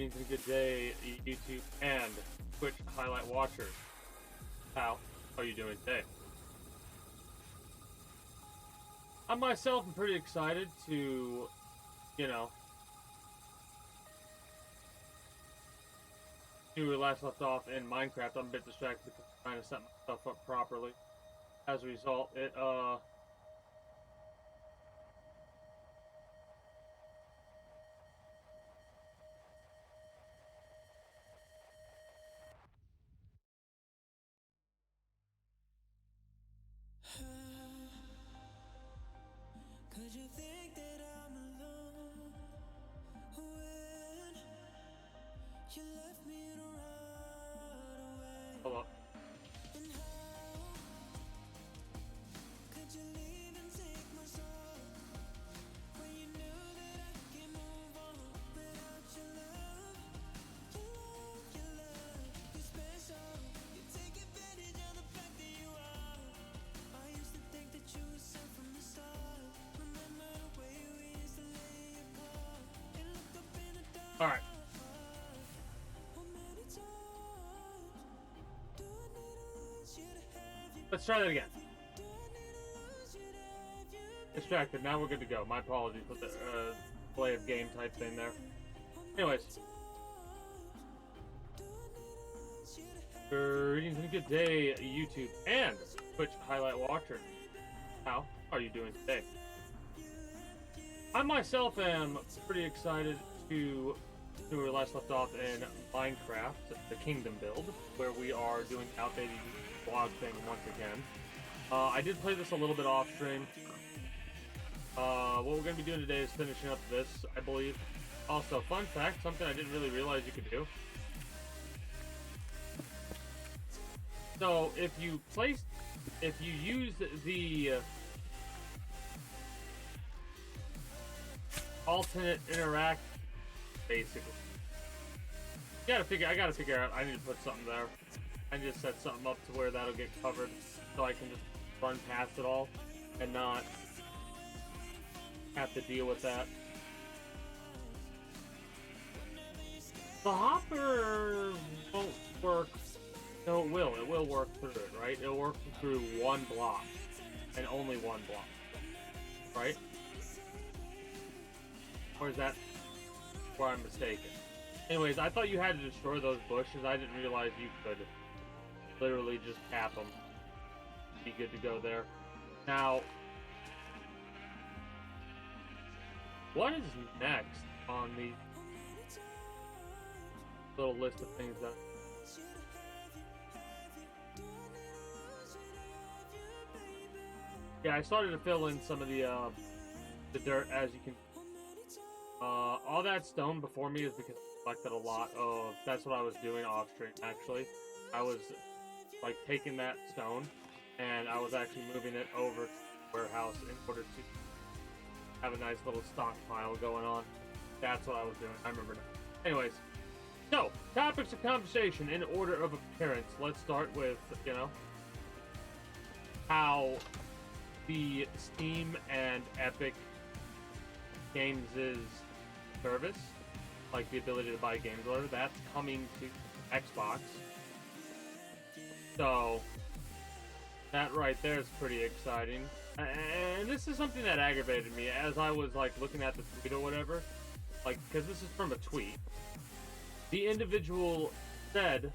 Greetings and good day, YouTube and Twitch highlight watchers. How are you doing today? I myself am pretty excited to, see where we last left off in Minecraft. I'm a bit distracted because I'm trying to set my stuff up properly. As a result, it, Could you think that I'm alone when you left me to run away? hold up. And how could you leave and take my soul when you knew that I can't move on without your love? Your love, you're special. You take advantage of the fact that you are. I used to think that you were sent from the start. Remember the way we used to lay apart and looked up in the dark. All right. How many times do I need to lose you to have you? Let's try that again. Do I need to lose you to have you? Distracted. Now we're good to go. My apologies for the play of game type thing there. Anyways. Greetings and good day, YouTube and Twitch highlight watcher. How are you doing today? I myself am pretty excited to see where we last left off in Minecraft, the Kingdom build, where we are doing the outdated vlog thing once again. I did play this a little bit off stream. What we're going to be doing today is finishing up this, I believe. Also, fun fact, something I didn't really realize you could do. So, if you use the alternate interact, basically. I gotta figure out, I need to put something there. I need to set something up to where that'll get covered, so I can just run past it all, and not have to deal with that. The hopper won't work. No, it will. It will work through it, right? It'll work through one block, and only one block, right? Or is that where I'm mistaken? Anyways, I thought you had to destroy those bushes. I didn't realize you could literally just tap them. Be good to go there. Now, what is next on the little list of things that... Yeah, I started to fill in some of the dirt, as you can. All that stone before me is because I collected a lot of. That's what I was doing off stream. Actually, I was like taking that stone, and I was actually moving it over to the warehouse in order to have a nice little stockpile going on. That's what I was doing. I remember now. Anyways, so topics of conversation in order of appearance. Let's start with how the Steam and Epic Games' service, like the ability to buy games order, that's coming to Xbox. So that right there is pretty exciting. And this is something that aggravated me as I was like looking at the tweet or whatever, like because this is from a tweet. The individual said,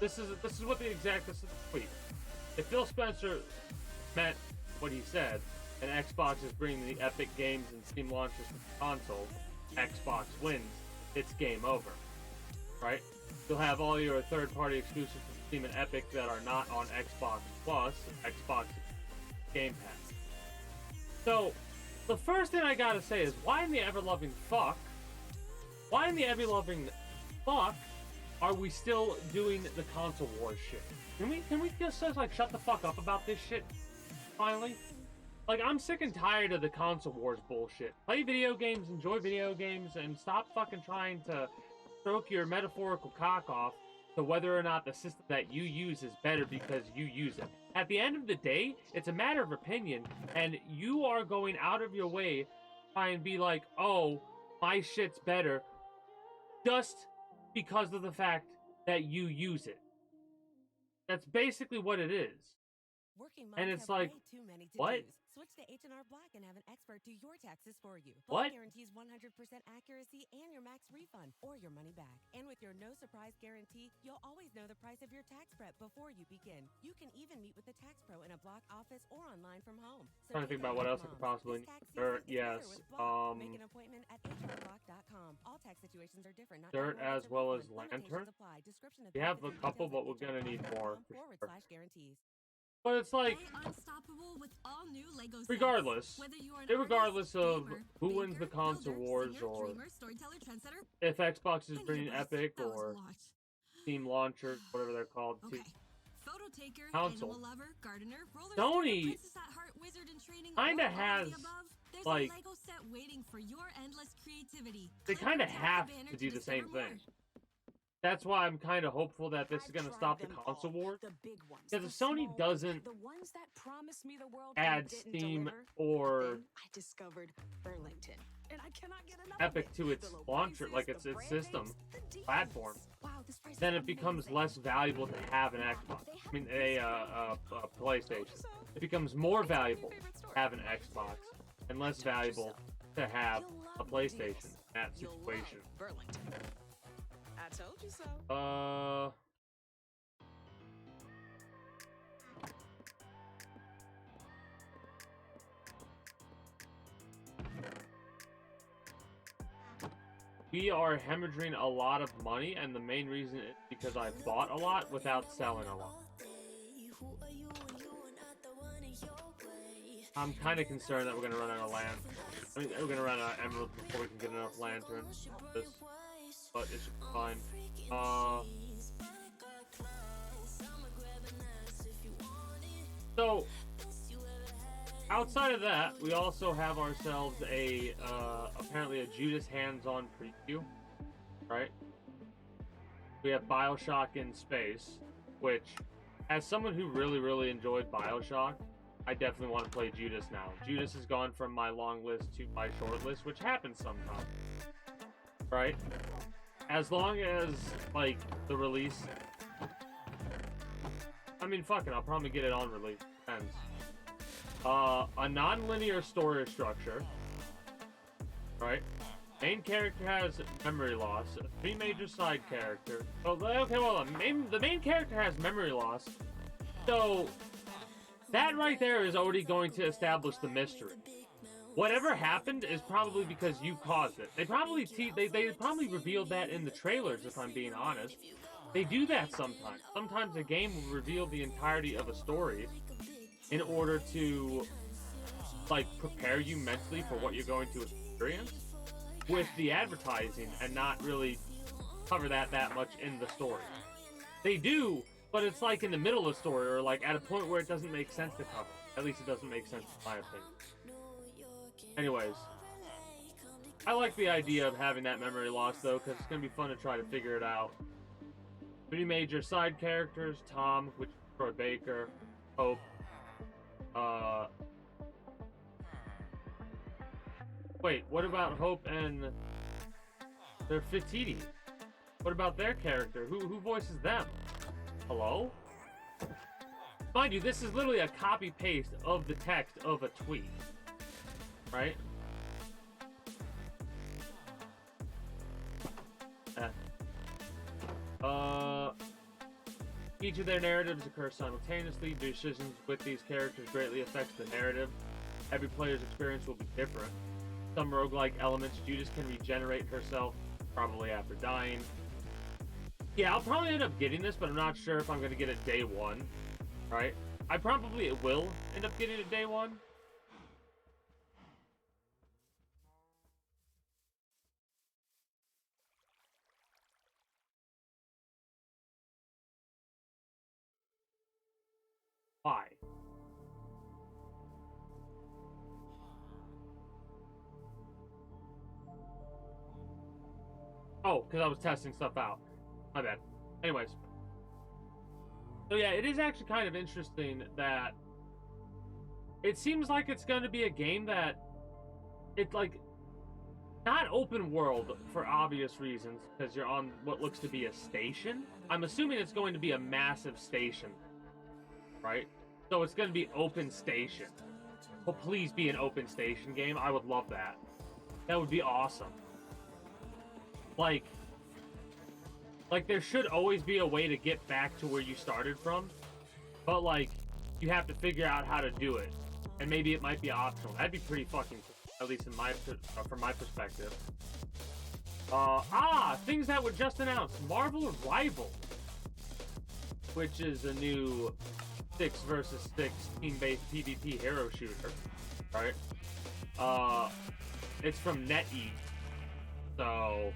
this is what this is the tweet. If Phil Spencer meant what he said, and Xbox is bringing the Epic Games and Steam launches to the console, Xbox wins, it's game over, right? You'll have all your third-party exclusives from Steam and Epic that are not on Xbox Plus, Xbox Game Pass. So, the first thing I gotta say is, why in the ever-loving fuck are we still doing the console wars shit? Can we just like shut the fuck up about this shit finally? Like, I'm sick and tired of the console wars bullshit. Play video games, enjoy video games, and stop fucking trying to stroke your metaphorical cock off to whether or not the system that you use is better because you use it. At the end of the day, it's a matter of opinion, and you are going out of your way to try and be like, oh, my shit's better just because of the fact that you use it. That's basically what it is. Working And moms it's have like, way too many what? to-dos. Switch to H&R Block and have an expert do your taxes for you. What? Block guarantees 100% accuracy and your max refund or your money back. And with your no surprise guarantee, you'll always know the price of your tax prep before you begin. You can even meet with a tax pro in a Block office or online from home. So Trying to think about what else I could possibly need. Dirt, yes. Make an appointment at hrblock.com. All tax situations are different. Not Dirt everyone as gets a well as refund. lantern. Limitations apply. Description of We have a benefits and couple, details but at we're gonna need more. hrblog.com/guarantees. But it's like, unstoppable with all new Lego sets. regardless, Whether you are an regardless artist, of gamer, who wins the baker, console builder, wars, singer, or dreamer, storyteller, trendsetter, if Xbox is I need a bringing breath. Epic That was a or lot. Steam launchers, whatever they're called, Okay. to Photo taker, console. animal lover, gardener, roller Sony skater, princess at heart, wizard in training, kinda or all of the has, above, there's like, a Lego set waiting for your endless creativity. they Click kind of or tap have the banner to do the discover same more. thing. That's why I'm kind of hopeful that this is I've going to tried stop the them console all, war. the big ones, Because the if Sony small doesn't ones, the ones that promised me the world add and didn't Steam deliver, or then I discovered Burlington, and I cannot get enough Epic of it. to its The low launcher, prices, like the its brand system, names, the deals. platform, Wow, this price then is it becomes amazing. less valuable to have an Xbox. I mean, a PlayStation. It becomes more valuable to have an Xbox and less valuable to have a PlayStation in that You'll situation. love Burlington. I told you so. We are hemorrhaging a lot of money, and the main reason is because I bought a lot without selling a lot. I'm kind of concerned that we're gonna run out of land. I mean, we're gonna run out of emeralds before we can get enough lanterns. But it should be fine. So outside of that, we also have ourselves a apparently a Judas hands-on preview, right? We have BioShock in space, which, as someone who really enjoyed BioShock, I definitely want to play Judas now. Judas has gone from my long list to my short list, which happens sometimes, right? As long as, like, the release... I mean, fuck it, I'll probably get it on release. Depends. A non-linear story structure, right? Main character has memory loss. 3 major side characters. Oh, okay, well, the main character has memory loss. So, that right there is already going to establish the mystery. Whatever happened is probably because you caused it. They probably they probably revealed that in the trailers, if I'm being honest. They do that sometimes. Sometimes a game will reveal the entirety of a story in order to, like, prepare you mentally for what you're going to experience with the advertising and not really cover that much in the story. They do, but it's like in the middle of the story, or like at a point where it doesn't make sense to cover. At least it doesn't make sense in my opinion. Anyways, I like the idea of having that memory loss though, because it's going to be fun to try to figure it out. 3 major side characters: Tom, which is Troy Baker, Hope, wait, what about Hope and their Fatiti? What about their character? Who voices them? Hello? Mind you, this is literally a copy-paste of the text of a tweet. Right? Each of their narratives occur simultaneously. Decisions with these characters greatly affects the narrative. Every player's experience will be different. Some roguelike elements, Judas can regenerate herself, probably after dying. Yeah, I'll probably end up getting this, but I'm not sure if I'm going to get it day 1. Right? I probably will end up getting it day 1. Why? Oh, because I was testing stuff out. My bad. Anyways. So yeah, it is actually kind of interesting that it seems like it's going to be a game that it, like, not open world for obvious reasons, because you're on what looks to be a station. I'm assuming it's going to be a massive station, right? So it's going to be open station. Well, please be an open station game. I would love that. That would be awesome. Like there should always be a way to get back to where you started from, but like you have to figure out how to do it, and maybe it might be optional. That'd be pretty fucking cool, at least in my from my perspective. Things that were just announced: Marvel Rival, which is a new 6 versus 6 team-based PvP hero shooter, right? It's from NetEase, so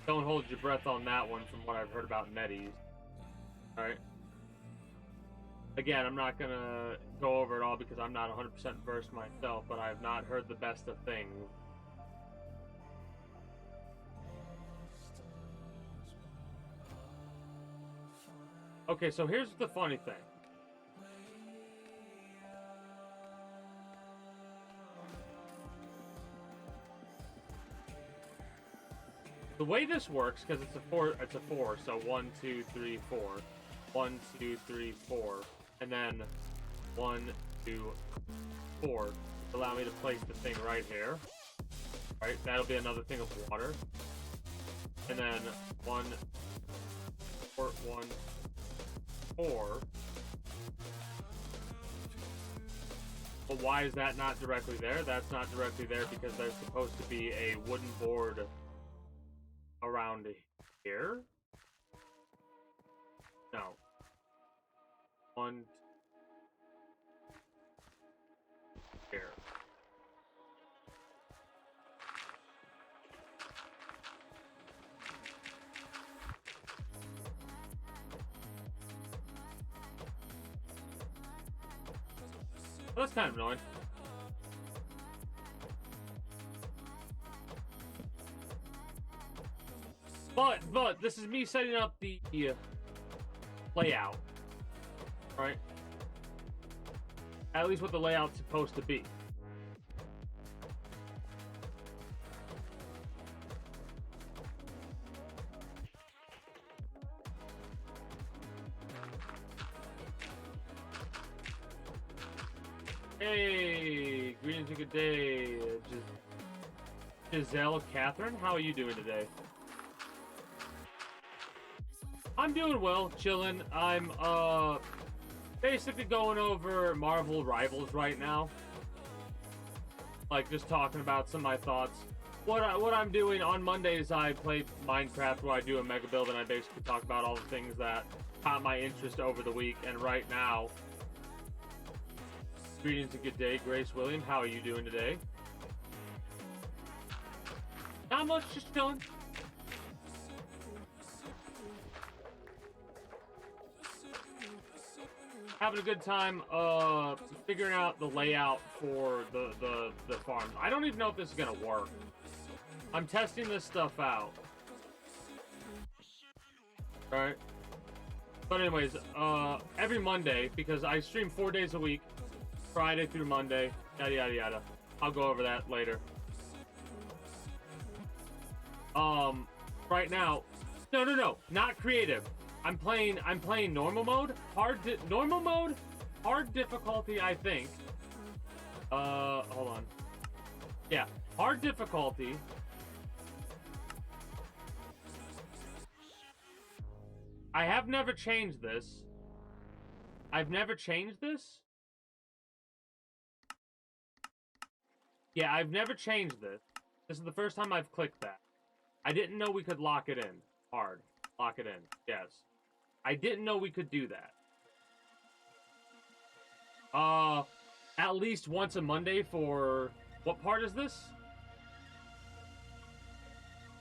don't hold your breath on that one from what I've heard about NetEase. Alright? Again, I'm not gonna go over it all because I'm not 100% versed myself, but I have not heard the best of things. Okay, so here's the funny thing. The way this works, because it's a four, so 1, 2, 3, 4. 1, 2, 3, 4. And then 1, 2, 4. Allow me to place the thing right here. Right, that'll be another thing of water. And then 1, 4, 1, 4. But why is that not directly there? That's not directly there because there's supposed to be a wooden board around here? No. 1 here. Well, that's kind of annoying. But this is me setting up the layout, right? At least what the layout's supposed to be. Hey, greetings and good day, Giselle Catherine. How are you doing today? I'm doing well, chilling. I'm basically going over Marvel Rivals right now. Like just talking about some of my thoughts. What I'm doing on Mondays, I play Minecraft where I do a mega build and I basically talk about all the things that caught my interest over the week. And right now, greetings and good day, Grace William. How are you doing today? Not much, just chilling. Having a good time figuring out the layout for the farms. I don't even know if this is gonna work. I'm testing this stuff out. Alright. But anyways, every Monday, because I stream 4 days a week, Friday through Monday, yada yada yada. I'll go over that later. Right now, no, not creative. I'm playing normal mode, normal mode, hard difficulty, I think. Hold on. Yeah, hard difficulty. I have never changed this. I've never changed this? Yeah, I've never changed this. This is the first time I've clicked that. I didn't know we could lock it in. Hard. Lock it in. Yes. I didn't know we could do that. At least once a Monday for... What part is this?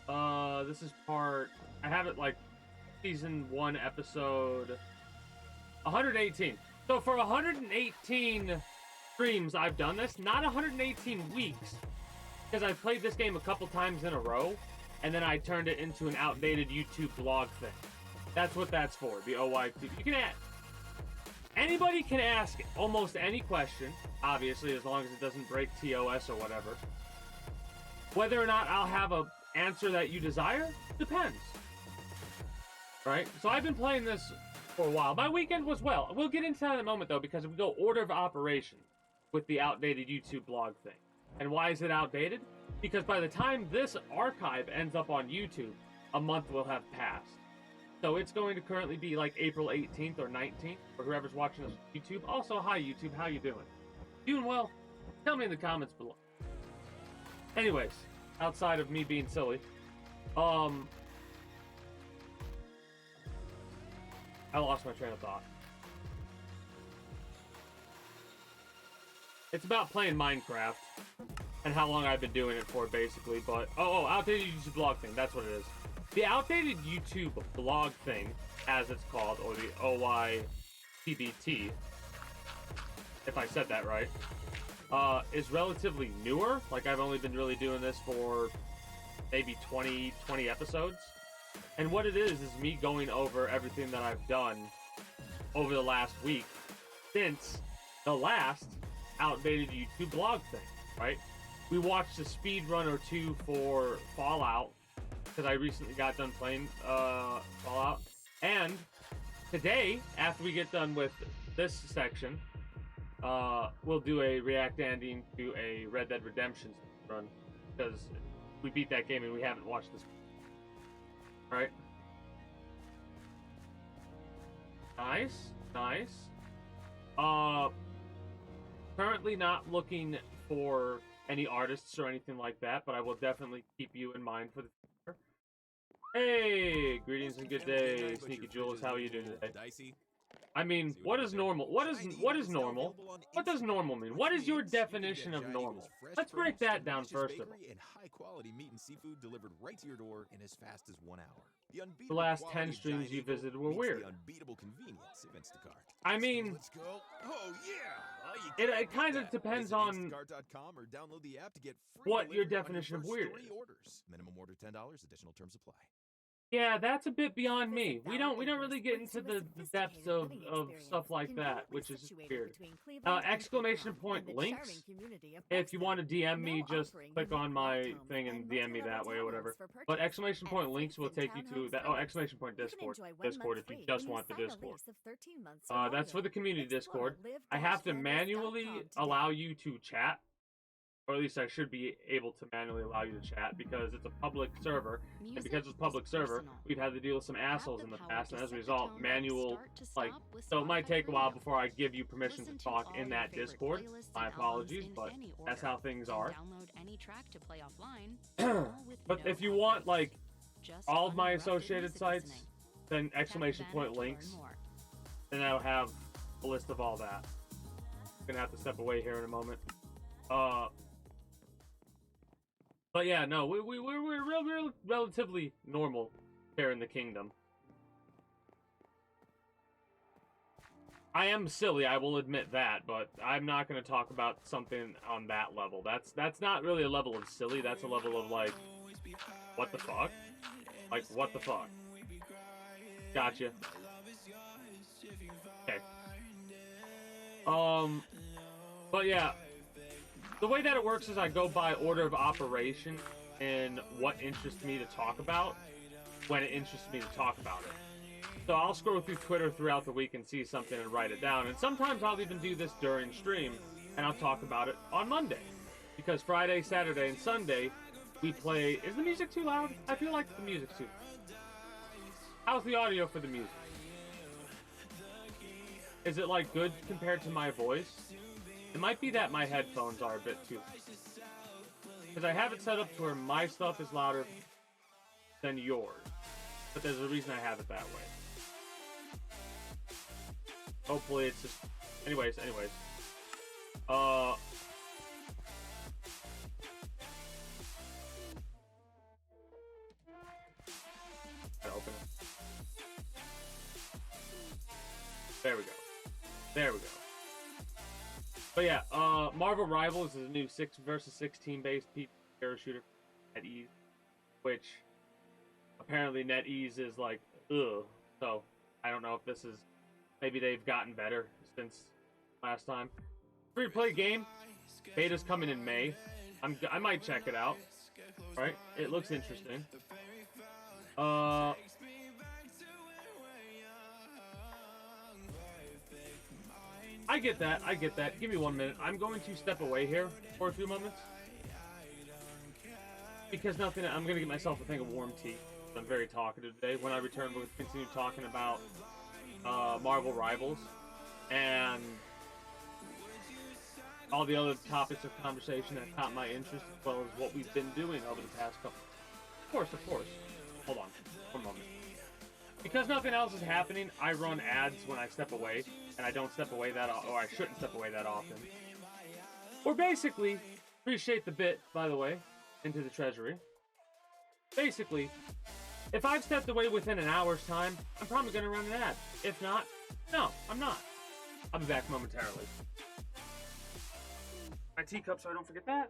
This is part... I have it like season 1 episode 118. So for 118 streams I've done this, not 118 weeks, because I've played this game a couple times in a row, and then I turned it into an outdated YouTube blog thing. That's what that's for, the OYTBT. You can add. Anybody can ask almost any question, obviously, as long as it doesn't break TOS or whatever. Whether or not I'll have a answer that you desire depends. Right? So I've been playing this for a while. My weekend was well. We'll get into that in a moment, though, because we go order of operations with the outdated YouTube blog thing. And why is it outdated? Because by the time this archive ends up on YouTube, a month will have passed. So it's going to currently be like April 18th or 19th for whoever's watching this on YouTube. Also, hi YouTube, how you doing? Doing well? Tell me in the comments below. Anyways, outside of me being silly, I lost my train of thought. It's about playing Minecraft and how long I've been doing it for, basically. But outdated YouTube blog thing. That's what it is. The outdated YouTube blog thing, as it's called, or the OYTBT, if I said that right, is relatively newer. Like, I've only been really doing this for maybe 20 episodes. And what it is me going over everything that I've done over the last week since the last outdated YouTube blog thing, right? We watched a speed run or two for Fallout, because I recently got done playing Fallout. And today, after we get done with this section, we'll do a react ending to a Red Dead Redemption run, because we beat that game and we haven't watched this. Alright. Nice. Currently not looking for any artists or anything like that, but I will definitely keep you in mind for the future. Hey, greetings and good day, Sneaky Jules. How are you doing today? I mean, what is normal? What is normal? What does normal mean? What is your definition of normal? Let's break that down first of all. And high-quality meat and seafood delivered right to your door in as fast as 1 hour. The last 10 streams you visited were weird. The unbeatable convenience of Instacart. I mean, Let's go. Oh yeah. it kind of depends on Instacart.com or download the app to get free what your delivery on definition of first weird 3 is. orders. Minimum order $10, additional terms apply. Yeah, that's a bit beyond me. We don't really get into the depths of stuff like that, which is weird. Exclamation point links. If you want to DM me, just click on my thing and DM me that way or whatever. But exclamation point links will take you to that. Oh, exclamation point Discord. Discord if you just want the Discord. That's for the community Discord. I have to manually allow you to chat. Or at least I should be able to manually allow you to chat, because it's a public server, and because it's a public server, we've had to deal with some assholes in the past, and as a result, manual, like, so it might take a while before I give you permission to talk in that Discord. My apologies, but that's how things are. But if you want, like, all of my associated sites, then exclamation point links, then I'll have a list of all that. I'm gonna have to step away here in a moment. But yeah, no, we're relatively normal here in the kingdom. I am silly, I will admit that, but I'm not going to talk about something on that level. That's not really a level of silly, that's a level of, like, what the fuck? Like, what the fuck? Gotcha. Okay. But yeah. The way that it works is I go by order of operation and what interests me to talk about when it interests me to talk about it. So I'll scroll through Twitter throughout the week and see something and write it down. And sometimes I'll even do this during stream and I'll talk about it on Monday. Because Friday, Saturday, and Sunday we play... Is the music too loud? I feel like the music's too loud. How's the audio for the music? Is it, like, good compared to my voice? It might be that my headphones are a bit too... Because I have it set up to where my stuff is louder than yours. But there's a reason I have it that way. Hopefully it's just... Anyways. Gotta open it. There we go. But yeah, Marvel Rivals is a new 6 versus 16 based parachuter NetEase, which apparently NetEase is like, ugh. So I don't know if this is, maybe they've gotten better since last time. Free to play game. Beta's coming in May. I might check it out. Right? It looks interesting. I get that. I get that. Give me 1 minute. I'm going to step away here for a few moments. Because I'm going to get myself a thing of warm tea. I'm very talkative today. When I return, we'll continue talking about Marvel Rivals and all the other topics of conversation that caught my interest, as well as what we've been doing over the past couple. Of course. Hold on. 1 moment. Because nothing else is happening, I run ads when I step away, and I don't step away that often, or I shouldn't step away that often. Or basically, appreciate the bit, by the way, into the treasury. Basically, if I've stepped away within an hour's time, I'm probably going to run an ad. If not, no, I'm not. I'll be back momentarily. My teacup so I don't forget that.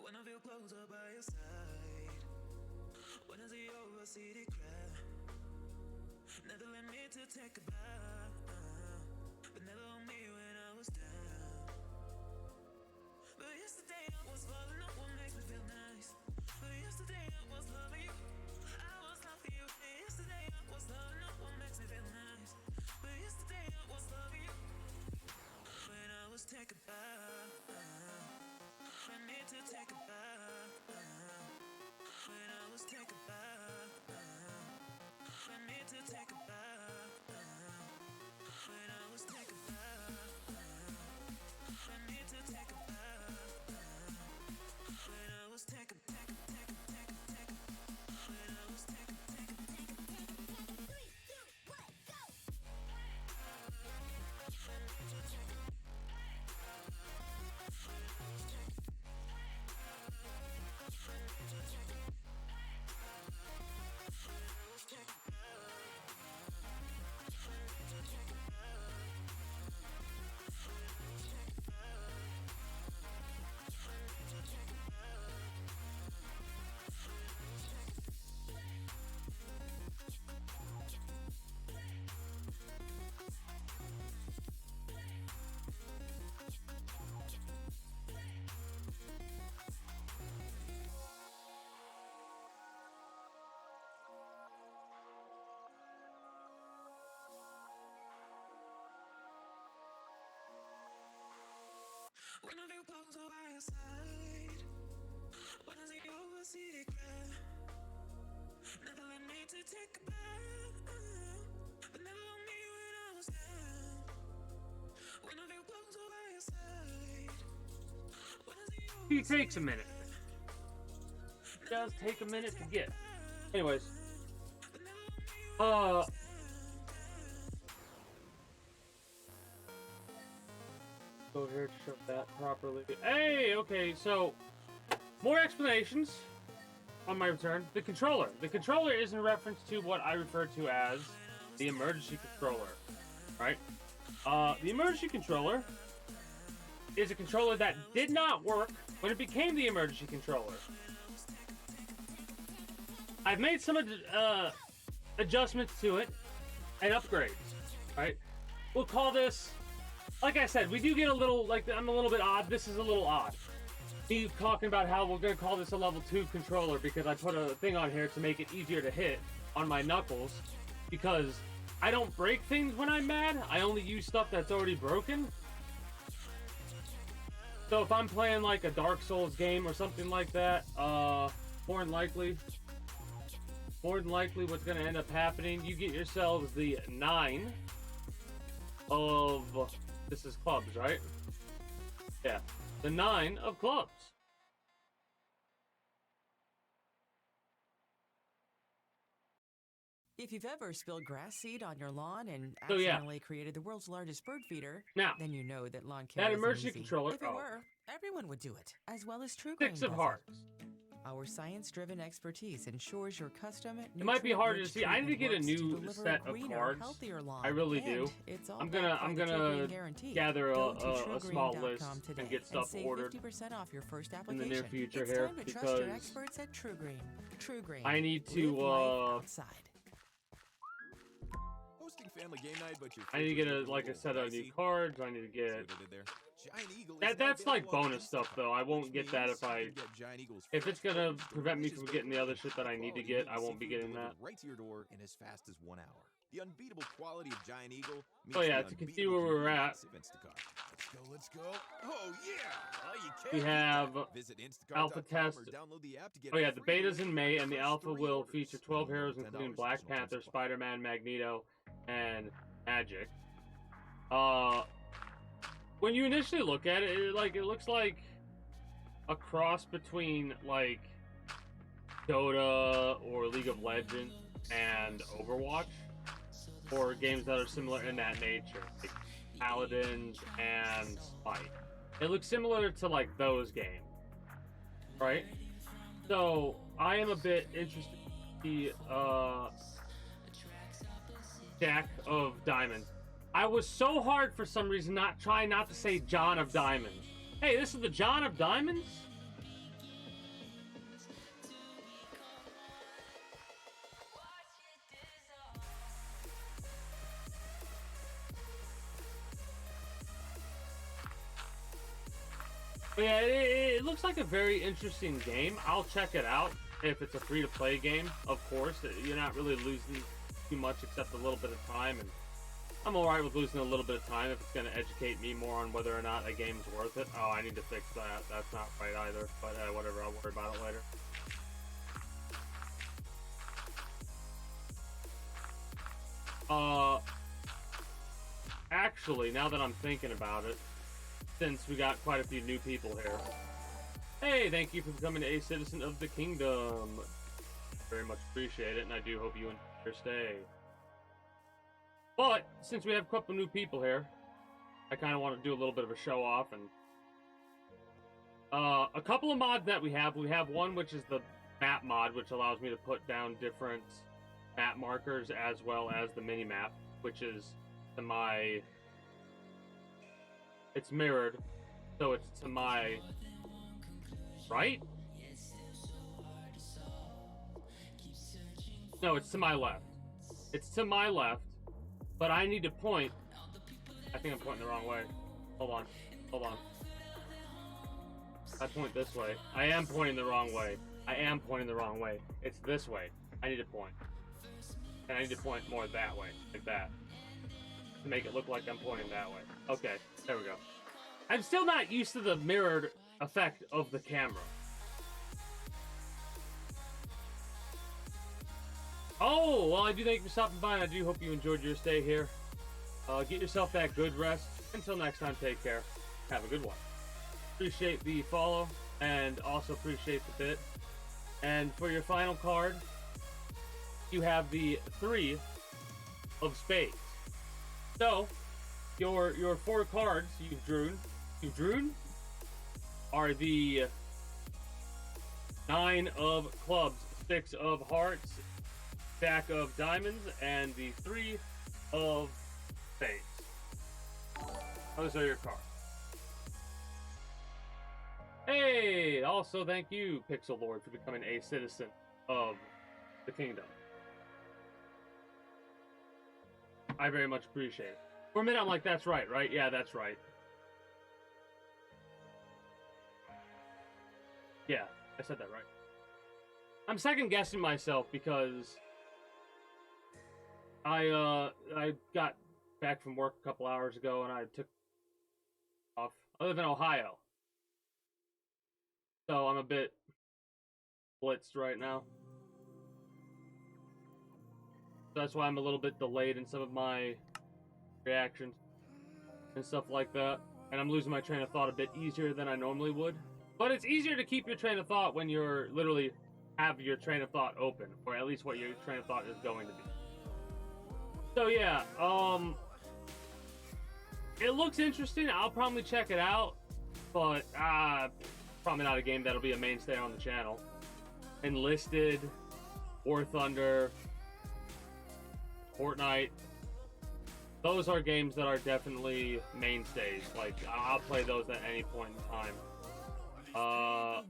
When I feel closer by your side, when I see your city cry, never let me to take a bow, but never on me when I was down. But yesterday I was falling up, what makes me feel nice. But yesterday I was loving you, I was loving you. And yesterday I was loving up, what makes me feel nice. But yesterday I was loving you, when I was taken by. I need to take a bow. When I was taken by. I need to take a bow. When I feel close by your side, what is your secret? Never let me to take a bath, but never on me when I was down. When I feel close by your side, what is He takes a minute. It does take a minute to get. Anyways. Go here to show that properly. Hey, okay, so more explanations on my return. The controller. The controller is in reference to what I refer to as the emergency controller, right? The emergency controller is a controller that did not work when it became the emergency controller. I've made some adjustments to it and upgrades, right? We'll call this, like I said, we do get a little, like, I'm a little bit odd. This is a little odd. Me talking about how we're going to call this a level 2 controller because I put a thing on here to make it easier to hit on my knuckles because I don't break things when I'm mad. I only use stuff that's already broken. So if I'm playing like a Dark Souls game or something like that, more than likely what's going to end up happening, you get yourselves the 9 of, this is clubs, right? Yeah, the 9 of clubs. If you've ever spilled grass seed on your lawn and So, yeah. accidentally created the world's largest bird feeder, Now, then you know that lawn care that isn't emergency easy. controller, If it were, everyone would do it, as well as True 6 Grain of does hearts. it. Our science-driven expertise ensures your custom. It might be harder to nutrient-rich see. I need to get a treatment works new deliver set of greener, cards. healthier lawn. I really do. And it's all I'm backed gonna by the True Green guarantee. gather Go to a small list truegreen.com today and get stuff save ordered 50% off your first in application. the near future it's here time to trust your because experts at True Green. True Green. I need Live to life outside. Hosting family game night, but your I need to get favorite like a little set of new dicey? cards. I need to See get what I did there? Giant Eagle is now that's like available on bonus stuff Instacart, though. I won't which get that means if I you can get Giant Eagle's if it's fresh, gonna delicious prevent me from getting the other shit that I need to quality get. meat I and won't be seafood getting that. delivered right to your door in as fast as 1 hour. The unbeatable quality of Giant Eagle meets Oh yeah, the to continue unbeatable where we're at, convenience of Instacart. Let's go. Oh yeah. Oh, you we can't have visit alpha instacart.com test. or download the app to get Oh yeah, the free beta's in May, delivery and the on your alpha first 3 will orders. feature 12 heroes, $10 including Black additional terms Panther, apply. Spider-Man, Magneto, and Magic. When you initially look at it, it looks like a cross between like Dota or League of Legends and Overwatch, or games that are similar in that nature, like Paladins and Smite. It looks similar to like those games, right? So I am a bit interested in the Jack of Diamonds. I was so hard for some reason trying not to say John of Diamonds. Hey, this is the John of Diamonds? But yeah, it looks like a very interesting game. I'll check it out if it's a free-to-play game, of course. You're not really losing too much except a little bit of time, and I'm alright with losing a little bit of time if it's going to educate me more on whether or not a game's worth it. Oh, I need to fix that. That's not right either, but whatever, I'll worry about it later. Actually, now that I'm thinking about it, since we got quite a few new people here. Hey, thank you for becoming a citizen of the kingdom. Very much appreciate it, and I do hope you enjoy your stay. But, since we have a couple new people here, I kind of want to do a little bit of a show off, and a couple of mods that we have one which is the map mod, which allows me to put down different map markers as well as the mini map, which is to my, it's mirrored, so it's to my right? No, it's to my left. It's to my left, but I need to point. I think I'm pointing the wrong way. Hold on. I point this way. I am pointing the wrong way. It's this way. I need to point. And I need to point more that way, like that. To make it look like I'm pointing that way. Okay, there we go. I'm still not used to the mirrored effect of the camera. Oh, well, I do thank you for stopping by, and I do hope you enjoyed your stay here. Get yourself that good rest. Until next time, take care. Have a good one. Appreciate the follow, and also appreciate the bit. And for your final card, you have the 3 of spades. So, your 4 cards you've drewn are the 9 of clubs, 6 of hearts, Jack of diamonds, and the 3 of spades. Those are your cards. Hey! Also, thank you, Pixel Lord, for becoming a citizen of the kingdom. I very much appreciate it. For a minute, I'm like, that's right, right? Yeah, that's right. Yeah, I said that right. I'm second guessing myself because I got back from work a couple hours ago and I took off. I live in Ohio, so I'm a bit blitzed right now. So that's why I'm a little bit delayed in some of my reactions and stuff like that. And I'm losing my train of thought a bit easier than I normally would. But it's easier to keep your train of thought when you're literally have your train of thought open, or at least what your train of thought is going to be. So yeah, it looks interesting. I'll probably check it out, but probably not a game that'll be a mainstay on the channel. Enlisted, War Thunder, Fortnite. Those are games that are definitely mainstays. Like, I'll play those at any point in time. Oh,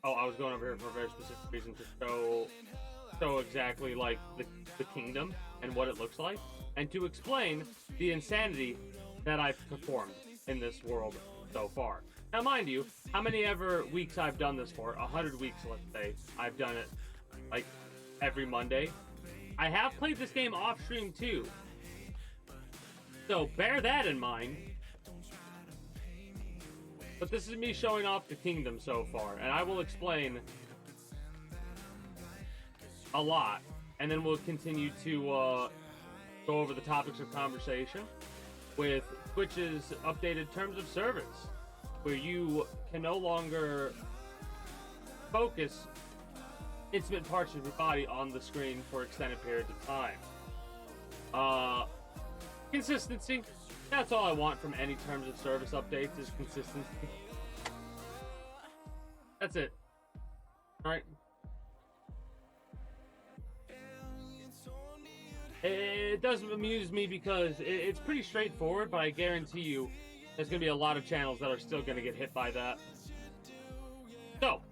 I was going over here for a very specific reason to show exactly like the kingdom and what it looks like, and to explain the insanity that I've performed in this world so far. Now, mind you, how many ever weeks I've done this for? 100 weeks, let's say. I've done it like every Monday. I have played this game off stream too, so bear that in mind. But this is me showing off the kingdom so far, and I will explain a lot, and then we'll continue to go over the topics of conversation with Twitch's updated terms of service, where you can no longer focus intimate parts of your body on the screen for extended periods of time. Consistency. That's all I want from any terms of service updates is consistency. That's it. Alright. It does amuse me because it's pretty straightforward, but I guarantee you there's going to be a lot of channels that are still going to get hit by that. So,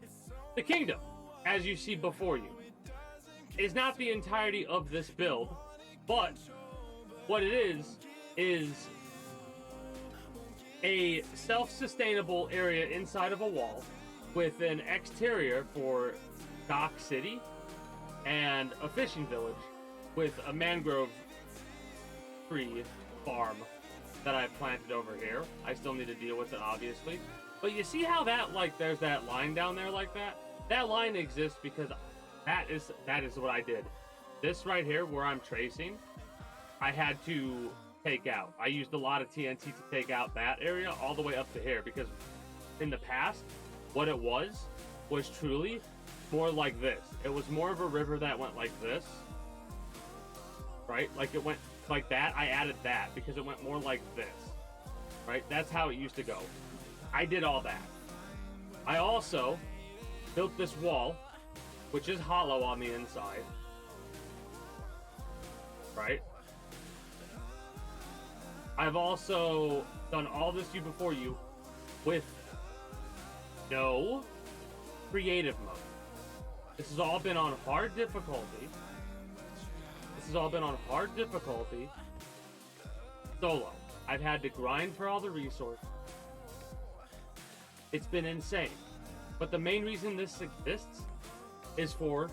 the kingdom, as you see before you, is not the entirety of this build, but what it is a self-sustainable area inside of a wall with an exterior for Dock City and a fishing village with a mangrove tree farm that I've planted over here. I still need to deal with it, obviously. But you see how that, like, there's that line down there like that? That line exists because that is what I did. This right here, where I'm tracing, I had to take out. I used a lot of TNT to take out that area all the way up to here, because in the past, what it was truly more like this. It was more of a river that went like this, right? Like it went like that. I added that because it went more like this, right? That's how it used to go. I did all that. I also built this wall, which is hollow on the inside, right? I've also done all this before you with no creative mode. This has all been on hard difficulty. Solo. I've had to grind for all the resources. It's been insane. But the main reason this exists is for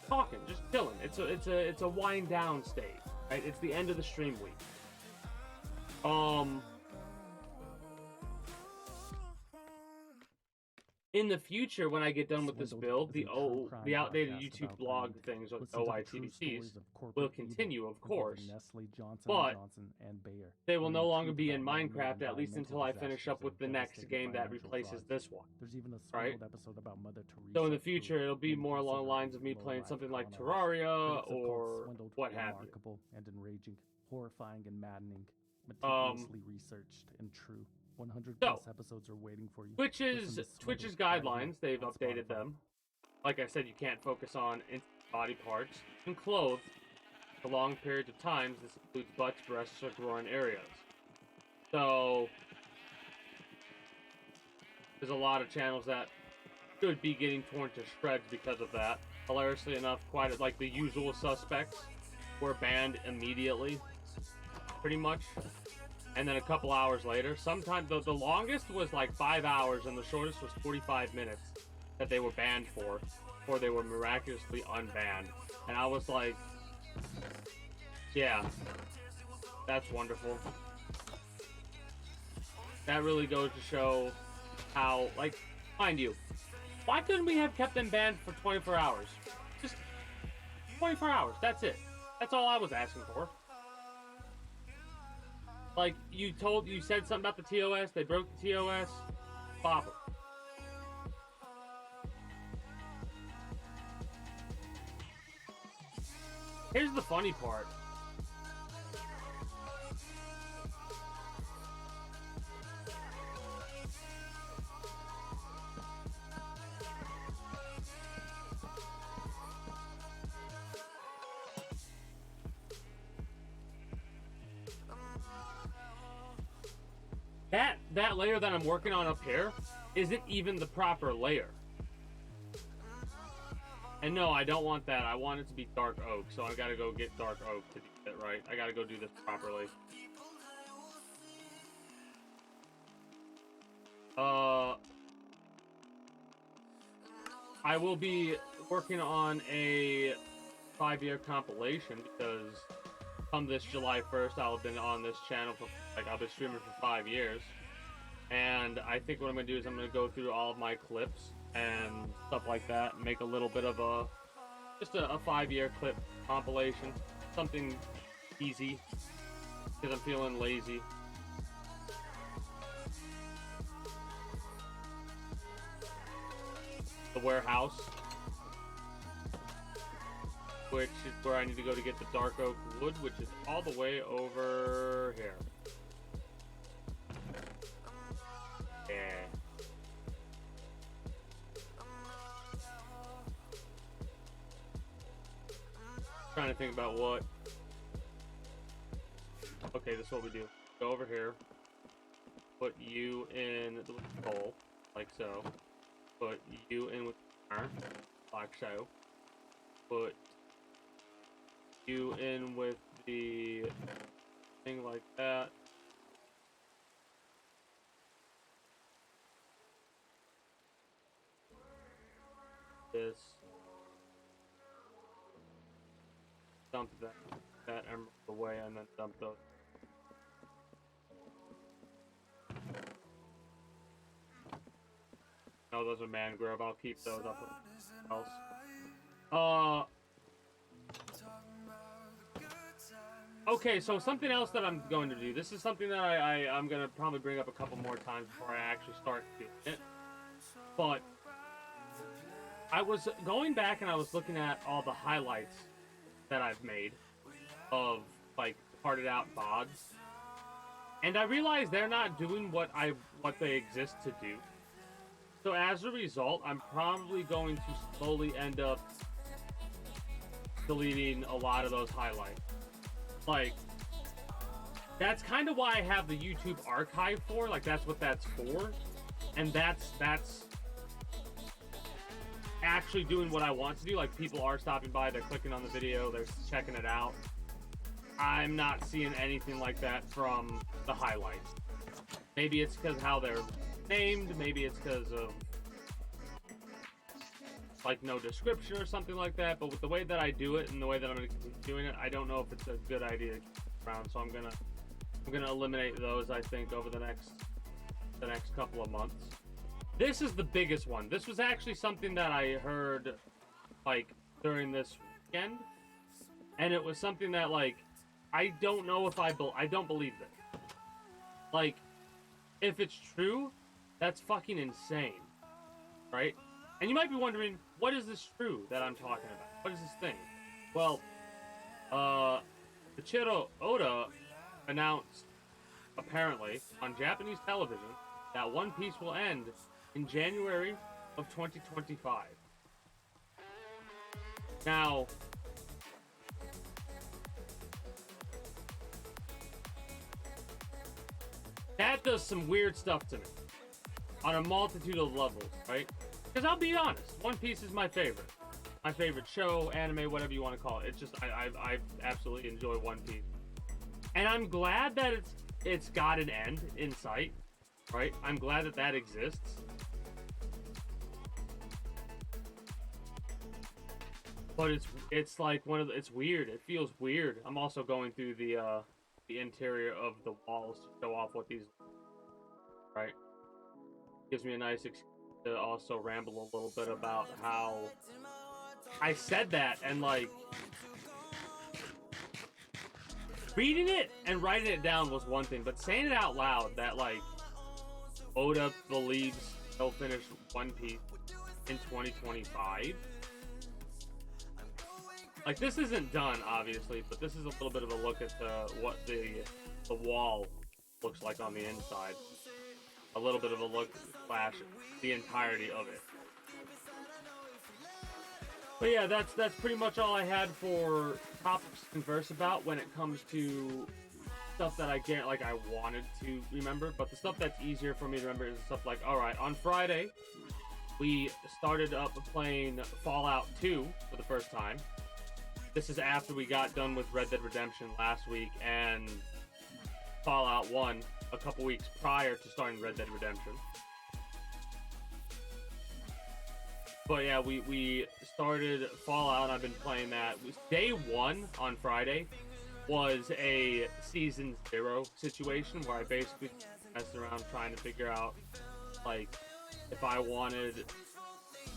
talking, just chilling. It's a wind down stage, right? It's the end of the stream week. In the future, when I get done with this build, the outdated YouTube blog things with OYTBTs will continue, of course, but they will no longer be in Minecraft, at least until I finish up with the next game that replaces this one. Right? So in the future, it'll be more along the lines of me playing something like Terraria or what have you. And enraging, horrifying and maddening, meticulously researched and true. 100 plus episodes are waiting for you. Twitch's guidelines, they've updated them. Like I said, you can't focus on body parts and clothes for long periods of times. This includes butts, breasts, or groin areas. So there's a lot of channels that could be getting torn to shreds because of that. Hilariously enough, quite like the usual suspects were banned immediately, pretty much. And then a couple hours later, sometimes the longest was like 5 hours and the shortest was 45 minutes that they were banned for, before they were miraculously unbanned. And I was like, yeah, that's wonderful. That really goes to show how, like, mind you, why couldn't we have kept them banned for 24 hours? Just 24 hours, that's it. That's all I was asking for. Like, you said something about the TOS, they broke the TOS, pop it. Here's the funny part. That layer that I'm working on up here isn't even the proper layer. And no, I don't want that. I want it to be dark oak, so I gotta go get dark oak to do it right. I gotta go do this properly. I will be working on a 5-year compilation because come this July 1st, I'll have been on this channel for, like, I'll be streaming for 5 years. And I think what I'm going to do is I'm going to go through all of my clips and stuff like that and make a little bit of just a 5-year clip compilation. Something easy, because I'm feeling lazy. The warehouse, which is where I need to go to get the dark oak wood, which is all the way over here. Yeah. Trying to think about what. Okay, this is what we do. Go over here. Put you in the bowl, like so. Put you in with the iron, like so. Put you in with the thing like that. This. Dump that emerald away and then dump those. No, those are mangrove. I'll keep those up with else. Okay, so something else that I'm going to do. This is something that I'm going to probably bring up a couple more times before I actually start doing it. But I was going back and I was looking at all the highlights that I've made of, like, parted out VODs. And I realized they're not doing what they exist to do. So as a result, I'm probably going to slowly end up deleting a lot of those highlights. Like, that's kind of why I have the YouTube archive for. Like, that's what that's for. And that's actually doing what I want to do. Like, people are stopping by, they're clicking on the video, they're checking it out. I'm not seeing anything like that from the highlights. Maybe it's because how they're named, maybe it's because of, like, no description or something like that, but with the way that I do it and the way that I'm going to keep doing it, I don't know if it's a good idea to keep around, so I'm I'm gonna eliminate those, I think, over the next couple of months. This is the biggest one. This was actually something that I heard, like, during this weekend, and it was something that, like, I don't know if I don't believe this. Like, if it's true, that's fucking insane, right? And you might be wondering, what is this true that I'm talking about? What is this thing? Well, Ichiro Oda announced, apparently, on Japanese television, that One Piece will end in January of 2025. Now, that does some weird stuff to me on a multitude of levels, right? Because I'll be honest, One Piece is my favorite. My favorite show, anime, whatever you want to call it. It's just, I absolutely enjoy One Piece. And I'm glad that it's got an end in sight, right? I'm glad that that exists. But it's like it's weird. It feels weird. I'm also going through the interior of the walls to show off what these, right? Gives me a nice excuse to also ramble a little bit about how I said that, and like reading it and writing it down was one thing, but saying it out loud that like Oda believes he'll finish One Piece in 2025. Like, this isn't done, obviously, but this is a little bit of a look at what the wall looks like on the inside. A little bit of a look slash the entirety of it. But yeah, that's pretty much all I had for topics to converse about when it comes to stuff that I get, like, I wanted to remember. But the stuff that's easier for me to remember is stuff like, alright, on Friday, we started up playing Fallout 2 for the first time. This is after we got done with Red Dead Redemption last week and Fallout 1 a couple weeks prior to starting Red Dead Redemption. But yeah, we started Fallout. I've been playing that. Day 1 on Friday was a Season 0 situation where I basically messed around trying to figure out, like, if I wanted to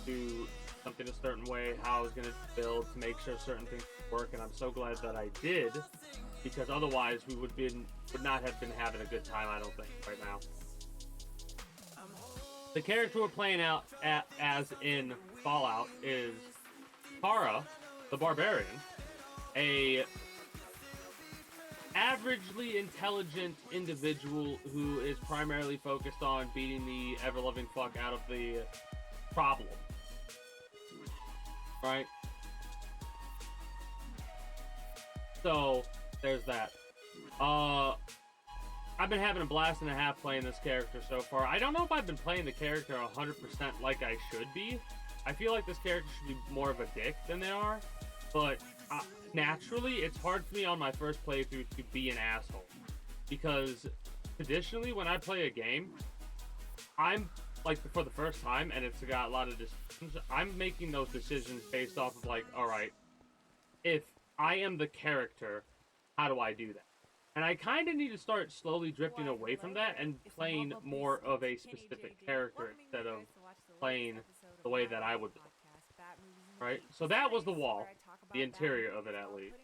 do something a certain way, how I was going to build to make sure certain things would work, and I'm so glad that I did, because otherwise we would not have been having a good time, I don't think, right now. The character we're playing out as in Fallout is Kara, the Barbarian, a averagely intelligent individual who is primarily focused on beating the ever-loving fuck out of the problem. Right? So, there's that. I've been having a blast and a half playing this character so far. I don't know if I've been playing the character 100% like I should be. I feel like this character should be more of a dick than they are. But naturally, it's hard for me on my first playthrough to be an asshole. Because traditionally, when I play a game, I'm, like, for the first time, and it's got a lot of decisions, I'm making those decisions based off of, like, alright, if I am the character, how do I do that? And I kind of need to start slowly drifting away from that and playing more of a specific character instead of playing the way that I would play. Right? So that was the wall, the interior of it at least.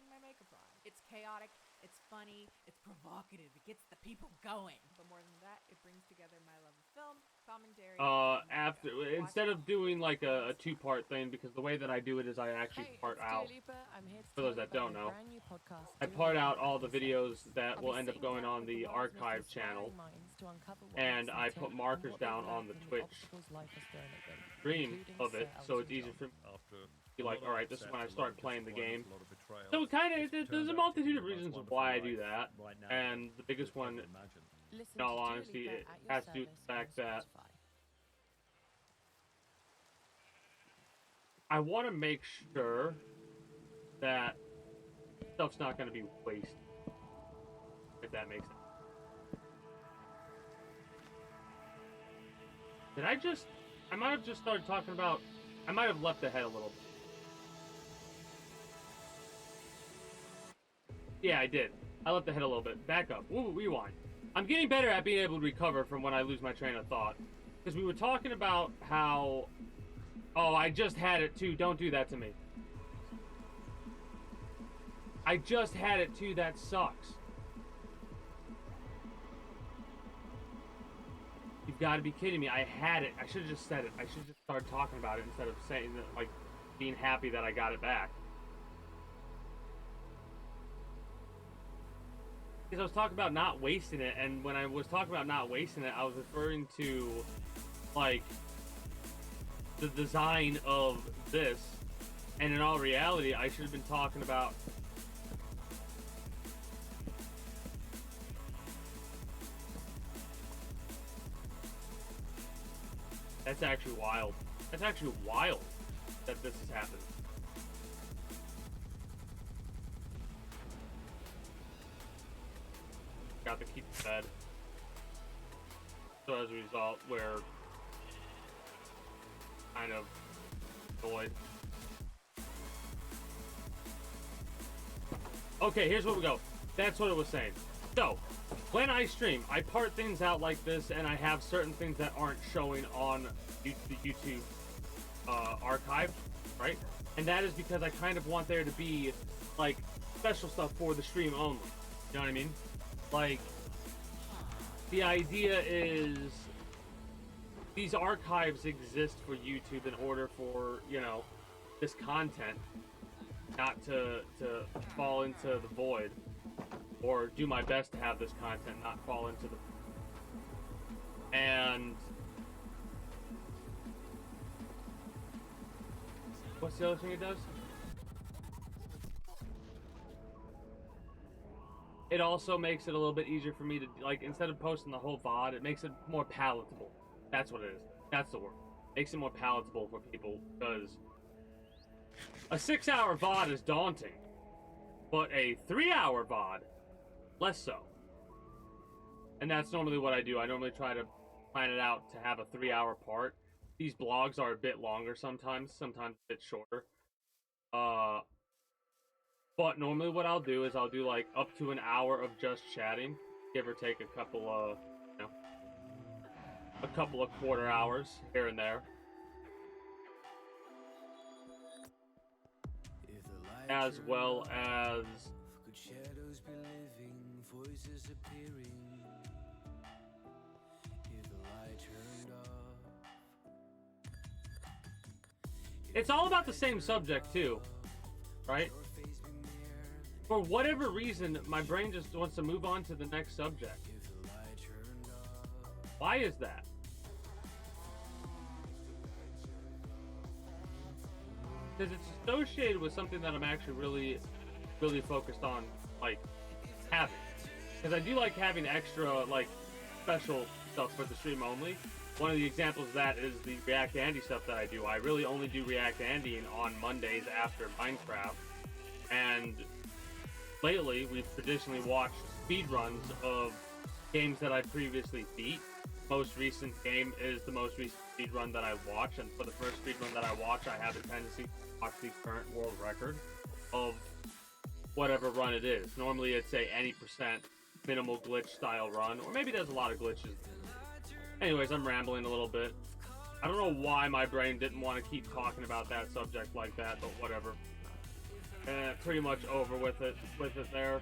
It's chaotic, it's funny, it's provocative, it gets the people going. But more than that, it brings together my love of film, commentary. Instead of doing like a two-part thing, because the way that I do it is I actually part out. For those that don't know, I part out all the videos that will end up going on the archive channel, and I put markers down on the Twitch stream of it, so it's easier for me to be like, alright, this is when I start playing the game. So there's a multitude of reasons why I do that, and the biggest one, in all honesty, it has to do with the fact that I want to make sure that stuff's not going to be wasted, if that makes sense. I might have just started talking about, I might have leapt ahead a little bit. Yeah, I did. I left the head a little bit. Back up. Ooh, rewind. I'm getting better at being able to recover from when I lose my train of thought. Because we were talking about how... Oh, I just had it too. Don't do that to me. I just had it too. That sucks. You've got to be kidding me. I had it. I should have just said it. I should have just started talking about it instead of saying that, like, being happy that I got it back. Because I was talking about not wasting it, and when I was talking about not wasting it, I was referring to, like, the design of this, and in all reality, I should have been talking about that's actually wild. That's actually wild that this has happened. Got to keep the bed. So as a result, we're kind of annoyed. Okay, here's what we go. That's what it was saying. So, when I stream, I part things out like this, and I have certain things that aren't showing on the YouTube archive, right? And that is because I kind of want there to be, like, special stuff for the stream only. You know what I mean? Like, the idea is these archives exist for YouTube in order for, you know, this content not to fall into the void, or do my best to have this content not fall into the... And what's the other thing it does? It also makes it a little bit easier for me to, like, instead of posting the whole VOD, it makes it more palatable. That's what it is. That's the word. Makes it more palatable for people, because a 6-hour VOD is daunting, but a 3-hour VOD, less so. And that's normally what I do. I normally try to plan it out to have a 3-hour part. These blogs are a bit longer sometimes a bit shorter. But normally what I'll do is I'll do like up to an hour of just chatting, give or take a couple of, you know, a couple of quarter hours here and there. As well as it's all about the same subject too, right? For whatever reason, my brain just wants to move on to the next subject. Why is that? Because it's associated with something that I'm actually really focused on, like, having. Because I do like having extra, like, special stuff for the stream only. One of the examples of that is the React Andy stuff that I do. I really only do React Andy on Mondays after Minecraft. And lately, we've traditionally watched speedruns of games that I previously beat. Most recent game is the most recent speedrun that I watch, and for the first speedrun that I watch, I have a tendency to watch the current world record of whatever run it is. Normally, it's a any percent minimal glitch style run, or maybe there's a lot of glitches. Anyways, I'm rambling a little bit. I don't know why my brain didn't want to keep talking about that subject like that, but whatever. Pretty much over with it there.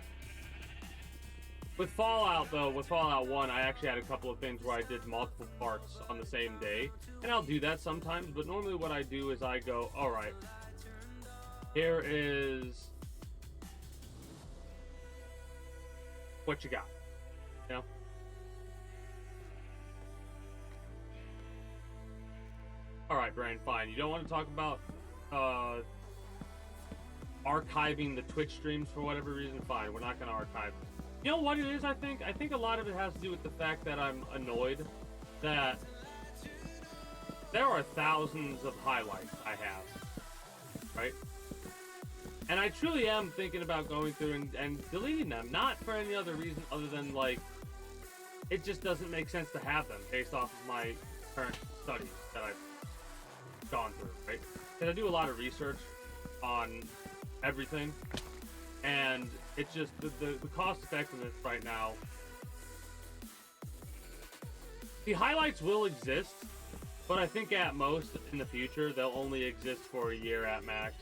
With Fallout, though, with Fallout 1, I actually had a couple of things where I did multiple parts on the same day. And I'll do that sometimes, but normally what I do is I go, alright, here is what you got, you know? Alright, brain, fine. You don't want to talk about, archiving the Twitch streams for whatever reason, fine. We're not going to archive. You know what it is, I think? I think a lot of it has to do with the fact that I'm annoyed that there are thousands of highlights I have, right? And I truly am thinking about going through and deleting them, not for any other reason other than, like, it just doesn't make sense to have them based off of my current studies that I've gone through, right? Because I do a lot of research on everything, And it's just the cost effectiveness right now. The highlights will exist, but I think at most in the future they'll only exist for a year at max.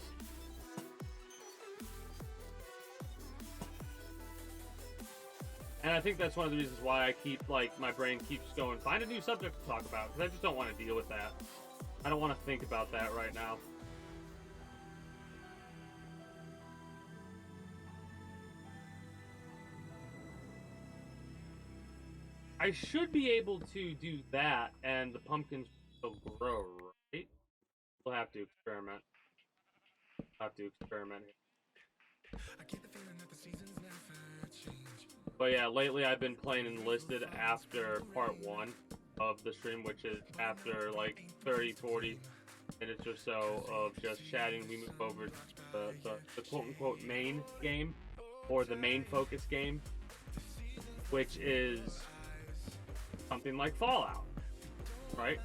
And I think that's one of the reasons why I keep, like, my brain keeps going, find a new subject to talk about, because I just don't want to deal with that. I don't want to think about that right now. I should be able to do that, and the pumpkins will grow, right? We'll have to experiment. I'll have to experiment here. But yeah, lately I've been playing Enlisted after part 1 of the stream, which is after like 30-40 minutes or so of just chatting. We move over to the quote-unquote main game, or the main focus game, which is something like Fallout, right?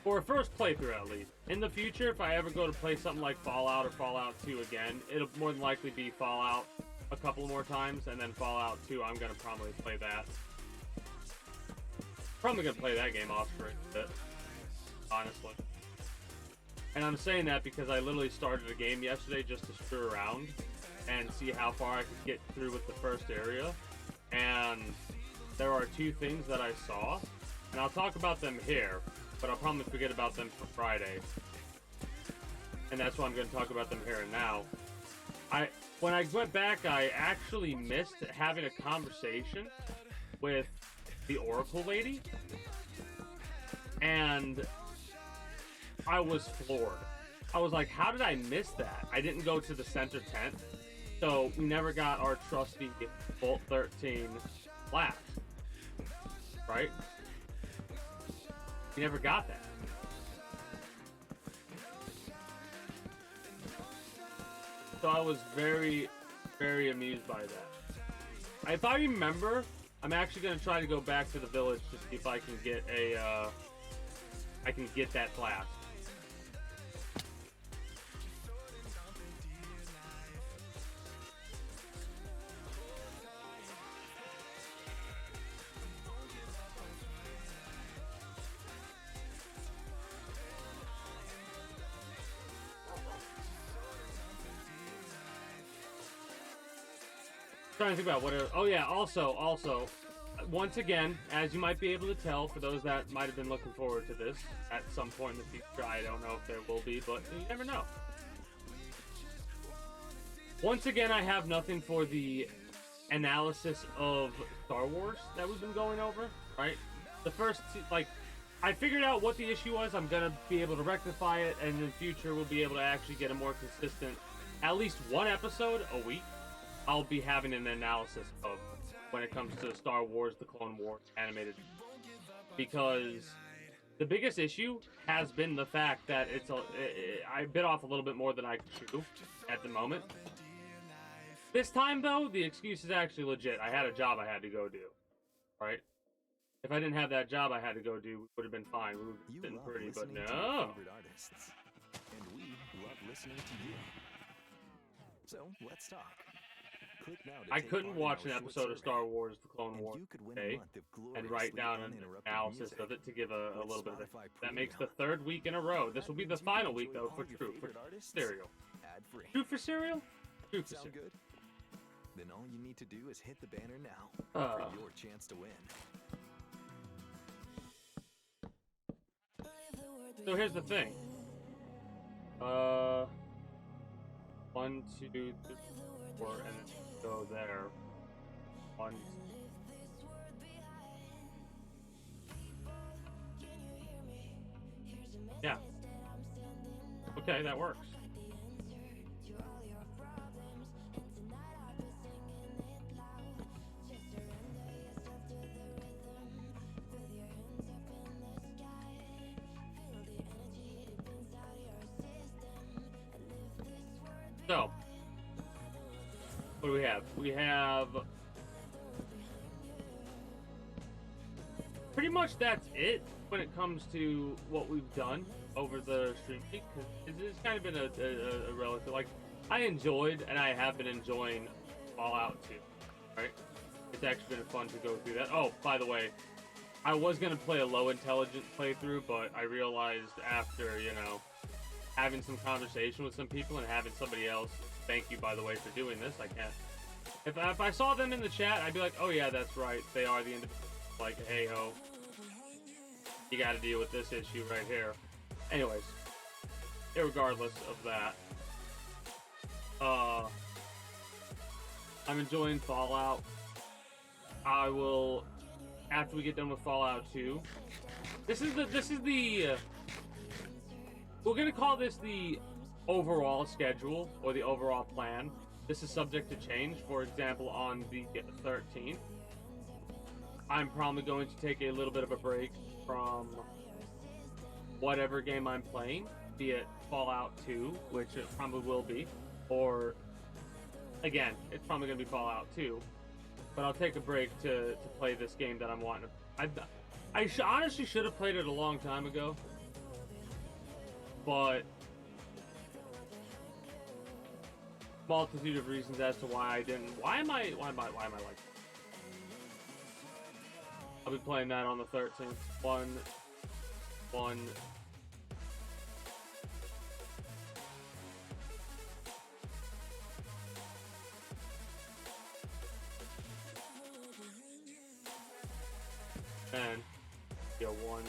For a first playthrough, at least. In the future, if I ever go to play something like Fallout or Fallout 2 again, it'll more than likely be Fallout a couple more times, and then Fallout 2, I'm gonna probably play that. Probably gonna play that game off for a bit, honestly. And I'm saying that because I literally started a game yesterday just to screw around and see how far I could get through with the first area. And there are 2 things that I saw, and I'll talk about them here, but I'll probably forget about them for Friday. And that's why I'm going to talk about them here and now. When I went back, I actually missed having a conversation with the Oracle lady, and I was floored. I was like, how did I miss that? I didn't go to the center tent, so we never got our trusty Bolt 13 flash, right? We never got that. So I was very, very amused by that. If I remember, I'm actually going to try to go back to the village to see if I can get a, I can get that flask. Trying to think about what oh yeah, also once again, as you might be able to tell, for those that might have been looking forward to this at some point in the future, I don't know if there will be, but you never know. Once again, I have nothing for the analysis of Star Wars that we've been going over, right? The first like, I figured out what the issue was. I'm gonna be able to rectify it, and in the future we'll be able to actually get a more consistent, at least one episode a week. I'll be having an analysis of when it comes to Star Wars, the Clone Wars animated, because the biggest issue has been the fact that it's I bit off a little bit more than I could chew at the moment. This time though, the excuse is actually legit. I had a job I had to go do, right? If I didn't have that job I had to go do, we would have been fine. We would have been sitting pretty, but no. And we love listening to you. So let's talk. I couldn't watch an episode of Star Wars, The Clone Wars today and write down an analysis of it to give a little bit of it. That makes the 3rd week in a row. This will be the final week, though, for True for Cereal. True for Cereal? True for Cereal. Then all you need to do is hit the banner now for your chance to win. So here's the thing. 1, 2, 3, 4, and then go there. 1. Yeah. Okay, that works. So, what do we have? We have pretty much that's it when it comes to what we've done over the stream week, because it's kind of been a relative, like, I enjoyed and I have been enjoying Fallout 2, right? It's actually been fun to go through that. Oh, by the way, I was gonna play a low intelligence playthrough, but I realized after, you know, having some conversation with some people and having somebody else, thank you, by the way, for doing this, I can't. If I saw them in the chat, I'd be like, oh yeah, that's right, they are the individual. Like, hey ho, you gotta deal with this issue right here. Anyways, irregardless of that, I'm enjoying Fallout. I will, after we get done with Fallout 2, this is the we're gonna call this the overall schedule or the overall plan. This is subject to change. For example, on the 13th, I'm probably going to take a little bit of a break from whatever game I'm playing, be it Fallout 2, which it probably will be, or again, it's probably going to be Fallout 2, but I'll take a break to play this game that I'm wanting to. I honestly should have played it a long time ago, but multitude of reasons as to why I didn't. Why am I like that? I'll be playing that on the 13th. One. And yeah, one.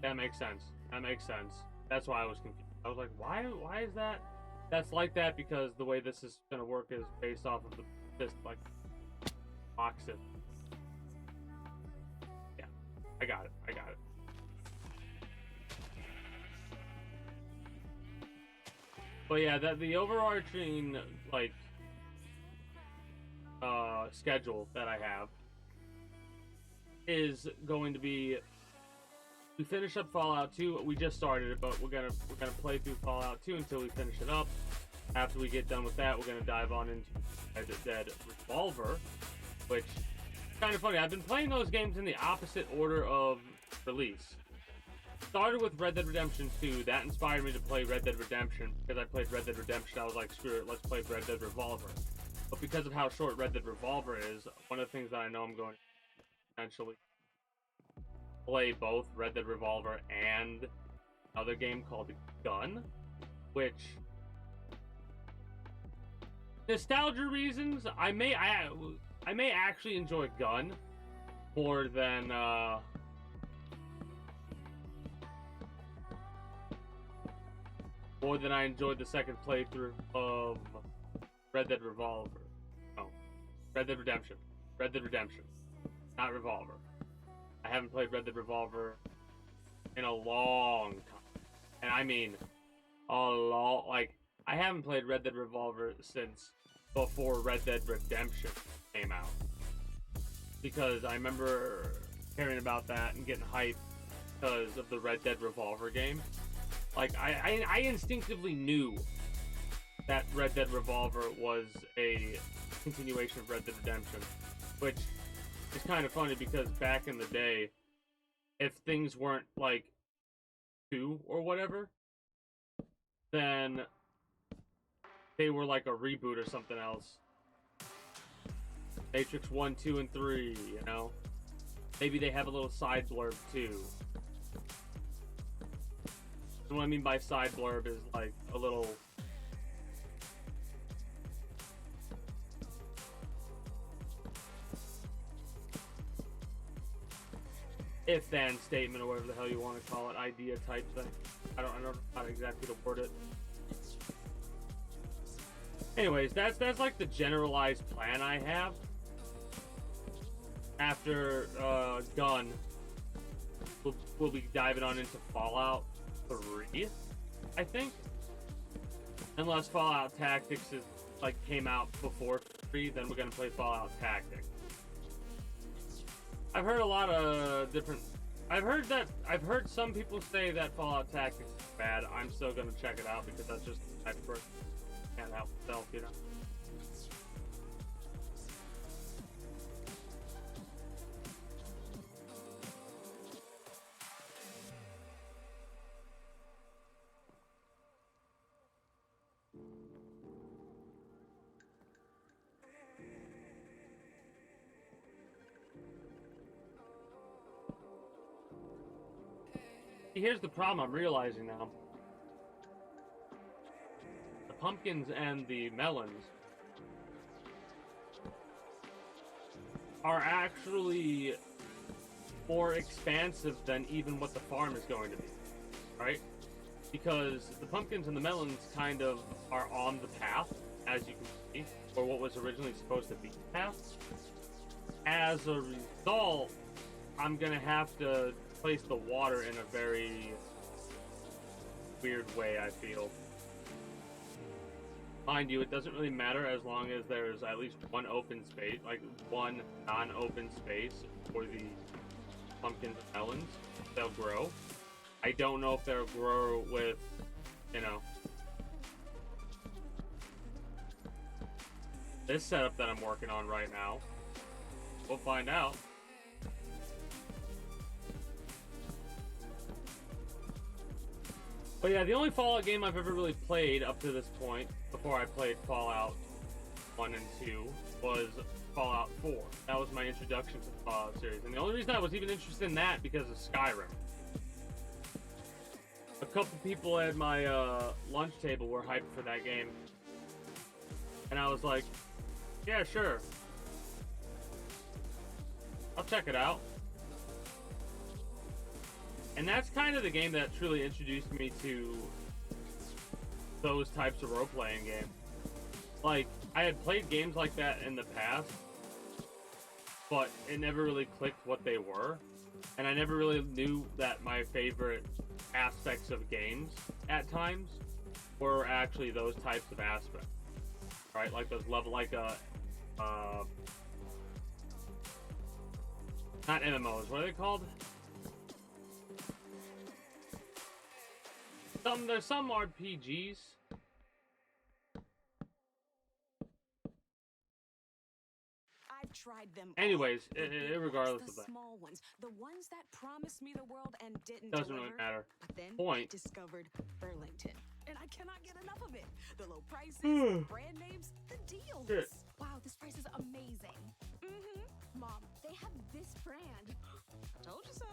That makes sense. That makes sense. That's why I was confused. I was like, why is that? That's like that because the way this is gonna work is based off of this like box it. Yeah, I got it. But yeah, the overarching like schedule that I have is going to be, we finish up Fallout 2. We just started it, but we're gonna play through Fallout 2 until we finish it up. After we get done with that, we're gonna dive on into Red Dead Revolver, which is kind of funny. I've been playing those games in the opposite order of release. Started with Red Dead Redemption 2. That inspired me to play Red Dead Redemption. Because I played Red Dead Redemption, I was like, screw it, let's play Red Dead Revolver. But because of how short Red Dead Revolver is, one of the things that I know I'm going to potentially play both Red Dead Revolver and another game called Gun, which, nostalgia reasons, I may actually enjoy Gun more than I enjoyed the second playthrough of Red Dead Revolver. No, Red Dead Redemption. Red Dead Redemption, not Revolver. I haven't played Red Dead Revolver in a long time. And I mean, like, I haven't played Red Dead Revolver since before Red Dead Redemption came out. Because I remember hearing about that and getting hyped because of the Red Dead Revolver game. Like, I instinctively knew that Red Dead Revolver was a continuation of Red Dead Redemption, which is kind of funny because back in the day, if things weren't like 2 or whatever, then they were like a reboot or something else. Matrix 1, 2, and 3, you know? Maybe they have a little side blurb too. And what I mean by side blurb is like a little if-then statement or whatever the hell you want to call it, idea type thing. I don't know how exactly to word it. Anyways, that's like the generalized plan I have. After Gun, we'll be diving on into Fallout, 3, I think. Unless Fallout Tactics is like came out before 3, then we're gonna play Fallout Tactics. I've heard a lot of different. I've heard some people say that Fallout Tactics is bad. I'm still gonna check it out because that's just the type of person who can't help himself, you know. Here's the problem I'm realizing now. The pumpkins and the melons are actually more expansive than even what the farm is going to be, right? Because the pumpkins and the melons kind of are on the path, as you can see, or what was originally supposed to be the path. As a result, I'm gonna have to place the water in a very weird way, I feel. Mind you, it doesn't really matter as long as there's at least one open space, like one non-open space for the pumpkins and melons. They'll grow. I don't know if they'll grow with, you know, this setup that I'm working on right now. We'll find out. But yeah, the only Fallout game I've ever really played up to this point, before I played Fallout 1 and 2, was Fallout 4. That was my introduction to the Fallout series. And the only reason I was even interested in that because of Skyrim. A couple people at my lunch table were hyped for that game. And I was like, yeah, sure. I'll check it out. And that's kind of the game that truly introduced me to those types of role-playing games. Like, I had played games like that in the past, but it never really clicked what they were. And I never really knew that my favorite aspects of games, at times, were actually those types of aspects. Right? Like those level, like, not MMOs, what are they called? There's some RPGs. I've tried them. Anyways, all. regardless the of that, small ones, the ones that promised me the world and didn't doesn't deliver. really matter. But then Point. discovered Burlington, and I cannot get enough of it. The low prices, the brand names, the deals. Shit. Wow, this price is amazing. Mom, they have this brand. I told you so.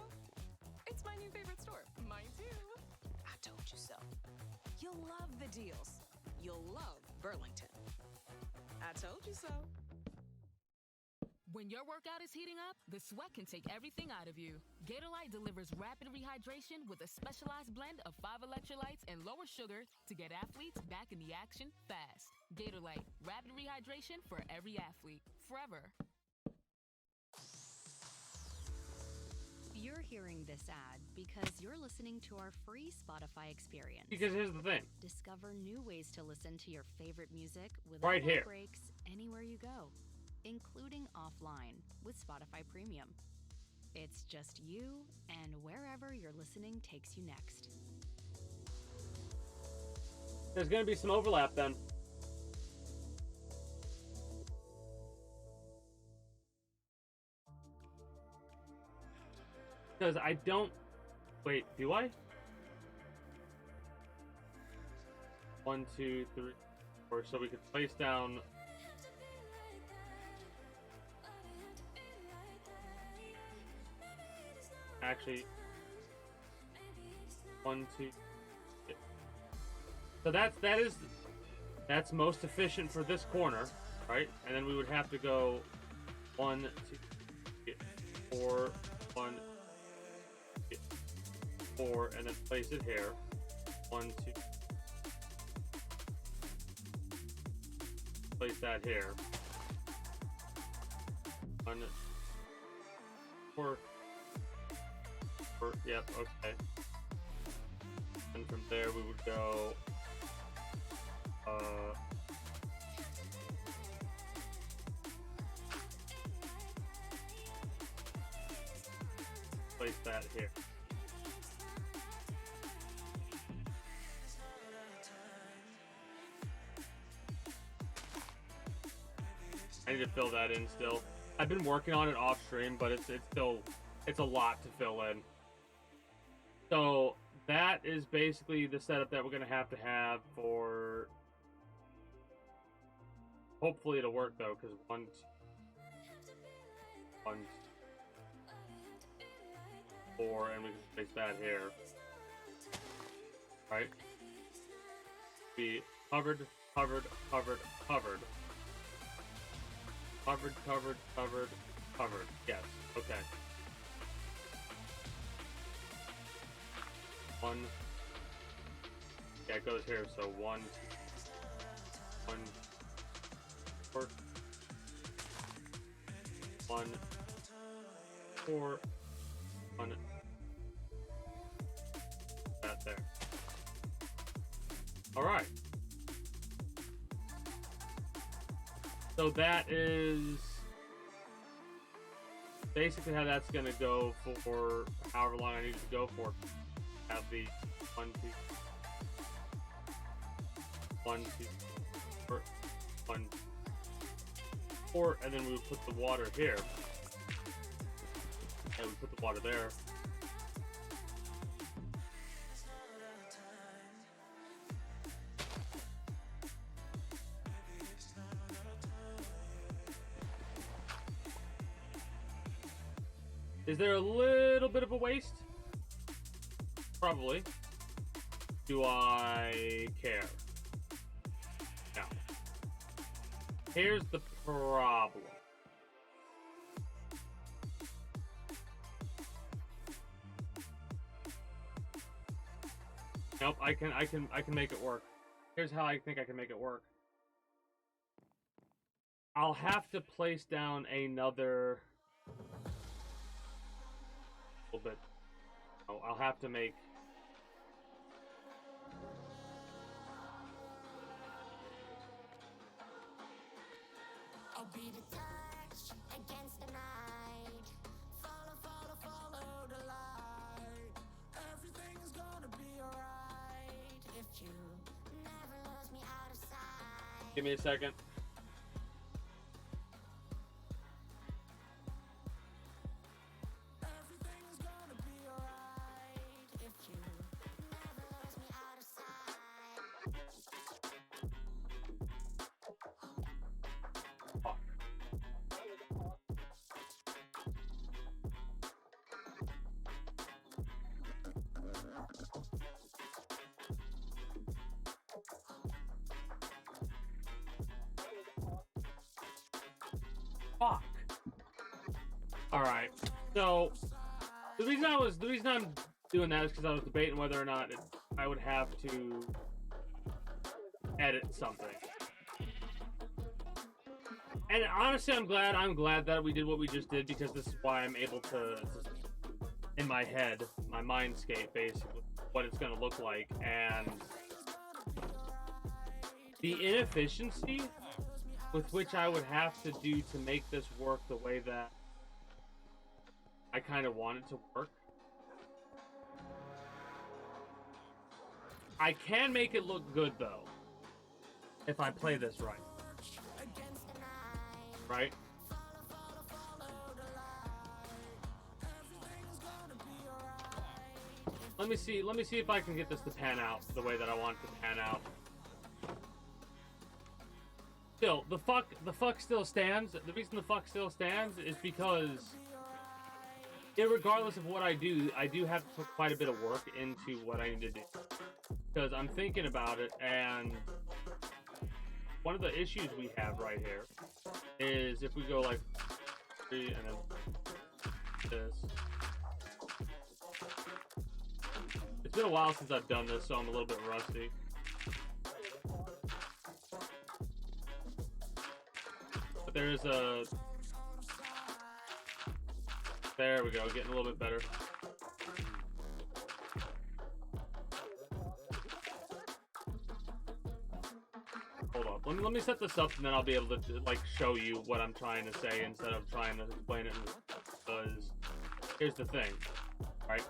It's my new favorite store. Mine too. I told you so. You'll love the deals. You'll love Burlington. I told you so. When your workout is heating up, the sweat can take everything out of you. Gatorlyte delivers rapid rehydration with a specialized blend of 5 electrolytes and lower sugar to get athletes back in the action fast. Gatorlyte, rapid rehydration for every athlete, forever. You're hearing this ad because you're listening to our free Spotify experience. Because here's the thing. Discover new ways to listen to your favorite music without Right here. breaks anywhere you go, including offline with Spotify Premium. It's just you and wherever your listening takes you next. There's going to be some overlap then. Because I don't... Wait, do I? 1, 2, 3, 4. So we could place down... Actually... 1, 2... So that's most efficient for this corner, right? And then we would have to go 1, 2, 4, 1, 4, and then place it here. 1, 2. Place that here. 1, 4. Yep, okay. And from there we would go place that here. I need to fill that in still. I've been working on it off stream, but it's a lot to fill in. So that is basically the setup that we're gonna have for. Hopefully it'll work though, because one, four, and we can place that here. Right? Be covered. Covered. Yes. Okay. One. Yeah, it goes here. So one, 4, 1, 4, 1. That there. All right. So that is basically how that's gonna go for however long I need it to go for. Have the 1, 2, 1, 2, 4, 1, 4, and then we would put the water here, and we put the water there. Is there a little bit of a waste? Probably. Do I care? No. Here's the problem. Nope, I can make it work. Here's how I think I can make it work. I'll have to place down another little bit. Oh, I'll have to make I'll be the touch against the night. Follow the light. Everything's gonna be alright if you never lose me out of sight. Give me a second. Everything's gonna be alright if you never lose me out of sight. Fuck. Fuck. All right. So the reason I'm doing that is because I was debating whether or not I would have to edit something. And honestly, I'm glad that we did what we just did, because this is why I'm able to in my head, my mindscape, basically, what it's gonna look like, and the inefficiency with which I would have to do to make this work the way that I kind of want it to work. I can make it look good though, if I play this right. Right? Let me see if I can get this to pan out the way that I want it to pan out. Still, the fuck still stands. The reason the fuck still stands is because, irregardless of what I do have to put quite a bit of work into what I need to do. Because I'm thinking about it, and one of the issues we have right here is if we go like 3 and then this. It's been a while since I've done this, so I'm a little bit rusty. But there's a... There we go, getting a little bit better. let me set this up, and then I'll be able to like show you what I'm trying to say instead of trying to explain it. Because here's the thing, right?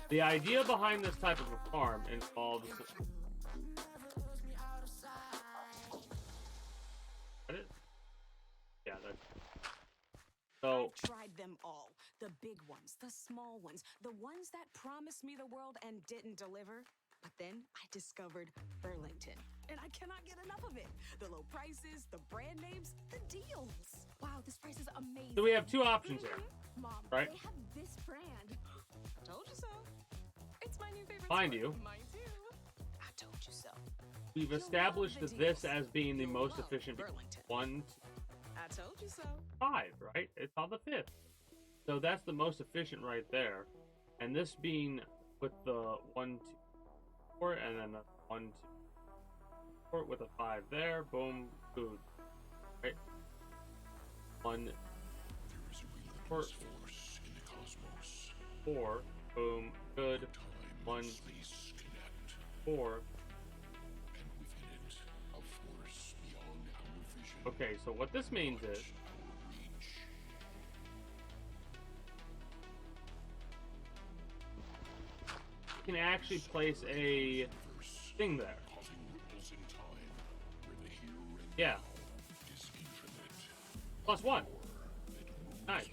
The idea behind this type of a farm involves. Yeah, that's. So. I've tried them all. The big ones, the small ones, the ones that promised me the world and didn't deliver. But then I discovered Burlington, and I cannot get enough of it. The low prices, the brand names, the deals. Wow, this price is amazing. So we have two options here, Mom, right? they have this brand. I told you so. It's my new favorite. Mind store. you, Mine too. I told you so. we've You'll established love the this deals. as being the You'll most love efficient. Burlington. 1, I told you so. 5, right? It's on the 5th. So that's the most efficient right there. And this being with the 1, 2, 4, and then the 1, 2, 4 with a 5 there. Boom, food. Right? 1, 4, 4, boom, good. 1, 4. Okay, so what this means is you can actually place a thing there. Yeah. +1. Nice.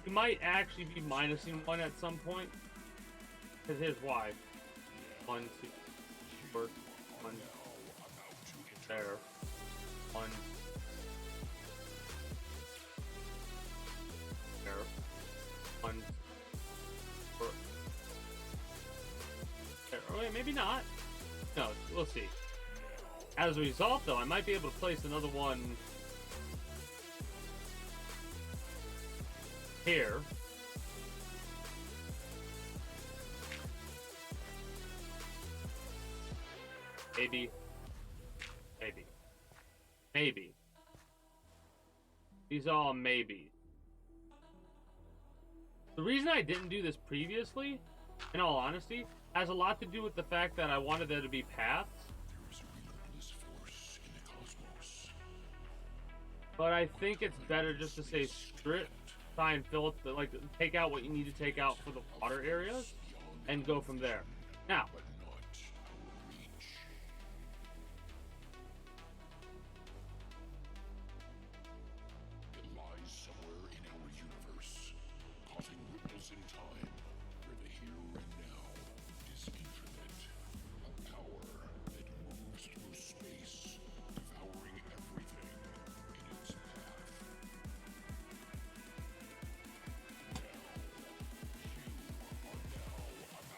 You might actually be minusing 1 at some point. Because here's why. 1, 2, 4, 1. There. 1. There. 1. 4. There. Oh, wait, maybe not. No, we'll see. As a result, though, I might be able to place another one here. Maybe. Maybe. Maybe. These are all maybes. The reason I didn't do this previously, in all honesty, has a lot to do with the fact that I wanted there to be paths. But I think it's better just to say strip, try and fill it, like take out what you need to take out for the water areas, and go from there. Now,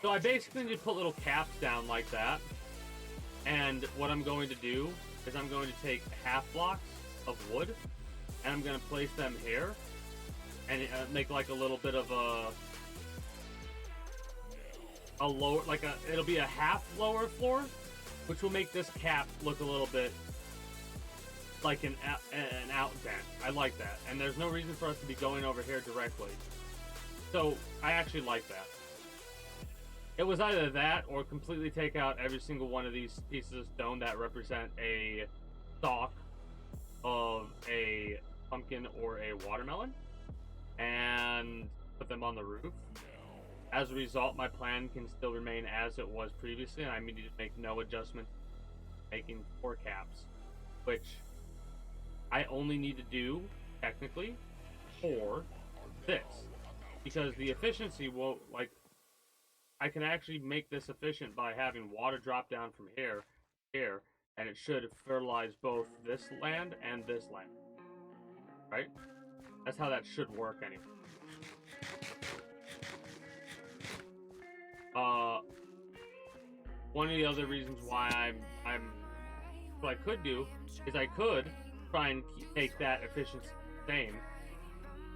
so I basically need to put little caps down like that. And what I'm going to do is I'm going to take half blocks of wood and I'm going to place them here and make like a little bit of a lower, like it'll be a half lower floor, which will make this cap look a little bit like an out vent. I like that. And there's no reason for us to be going over here directly. So I actually like that. It was either that or completely take out every single one of these pieces of stone that represent a stalk of a pumpkin or a watermelon and put them on the roof. As a result, my plan can still remain as it was previously, and I need to make no adjustment making 4 caps, which I only need to do, technically, for this. Because the efficiency won't, like, I can actually make this efficient by having water drop down from here, and it should fertilize both this land and this land. Right? That's how that should work anyway. One of the other reasons why what I could do is I could try and take that efficiency the same,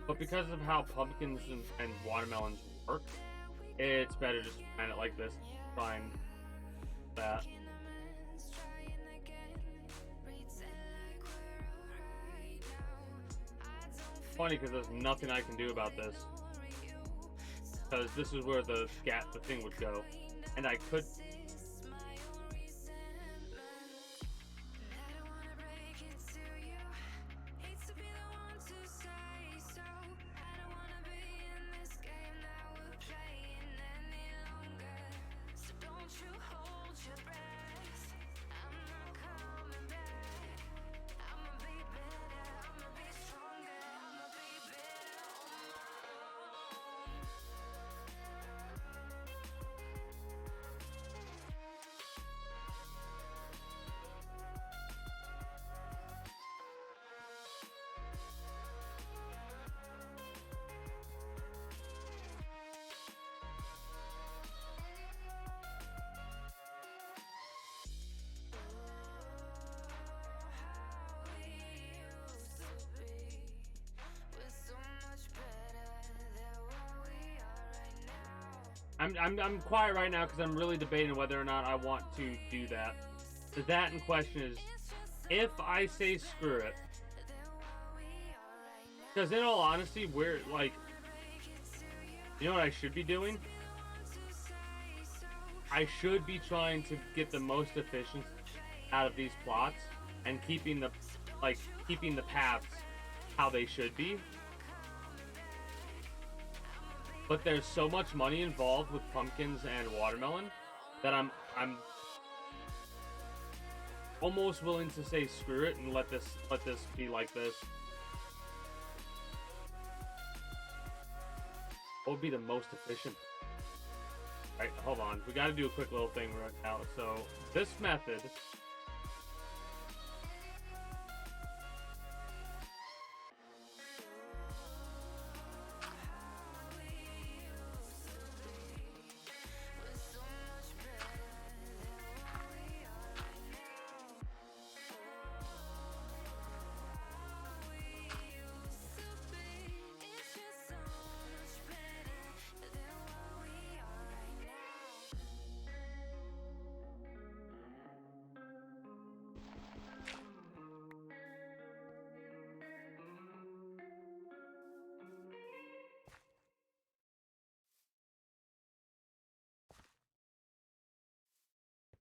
but because of how pumpkins and watermelons work, it's better just to plan it like this. Find that. Funny because there's nothing I can do about this. Because this is where the thing would go. And I could... I'm quiet right now because I'm really debating whether or not I want to do that. So that in question is, if I say screw it, because in all honesty, we're like, you know what I should be doing? I should be trying to get the most efficient out of these plots and keeping the paths how they should be. But there's so much money involved with pumpkins and watermelon that I'm almost willing to say screw it and let this be like this. What would be the most efficient? Alright, hold on. We gotta do a quick little thing right now. So this method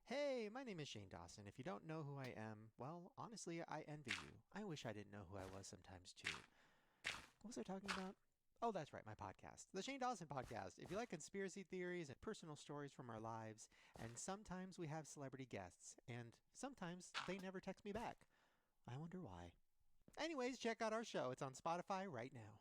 Hey, my name is Shane Dawson. If you don't know who I am, well, honestly, I envy you. I wish I didn't know who I was sometimes, too. What was I talking about? Oh, that's right, my podcast. The Shane Dawson Podcast. If you like conspiracy theories and personal stories from our lives, and sometimes we have celebrity guests, and sometimes they never text me back. I wonder why. Anyways, check out our show. It's on Spotify right now.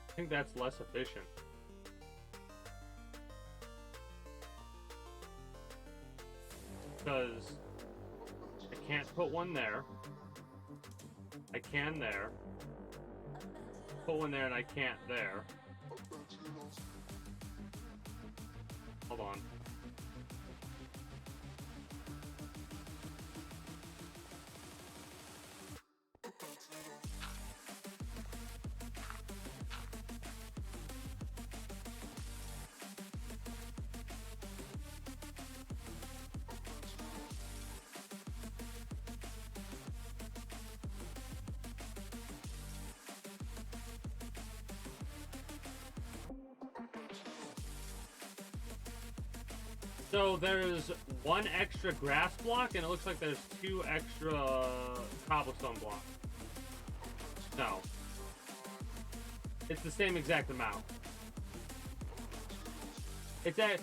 I think that's less efficient. Because I can't put one there. I can there. Put one there and I can't there. Hold on. So there's one extra grass block, and it looks like there's 2 extra cobblestone blocks. No. It's the same exact amount. It's a.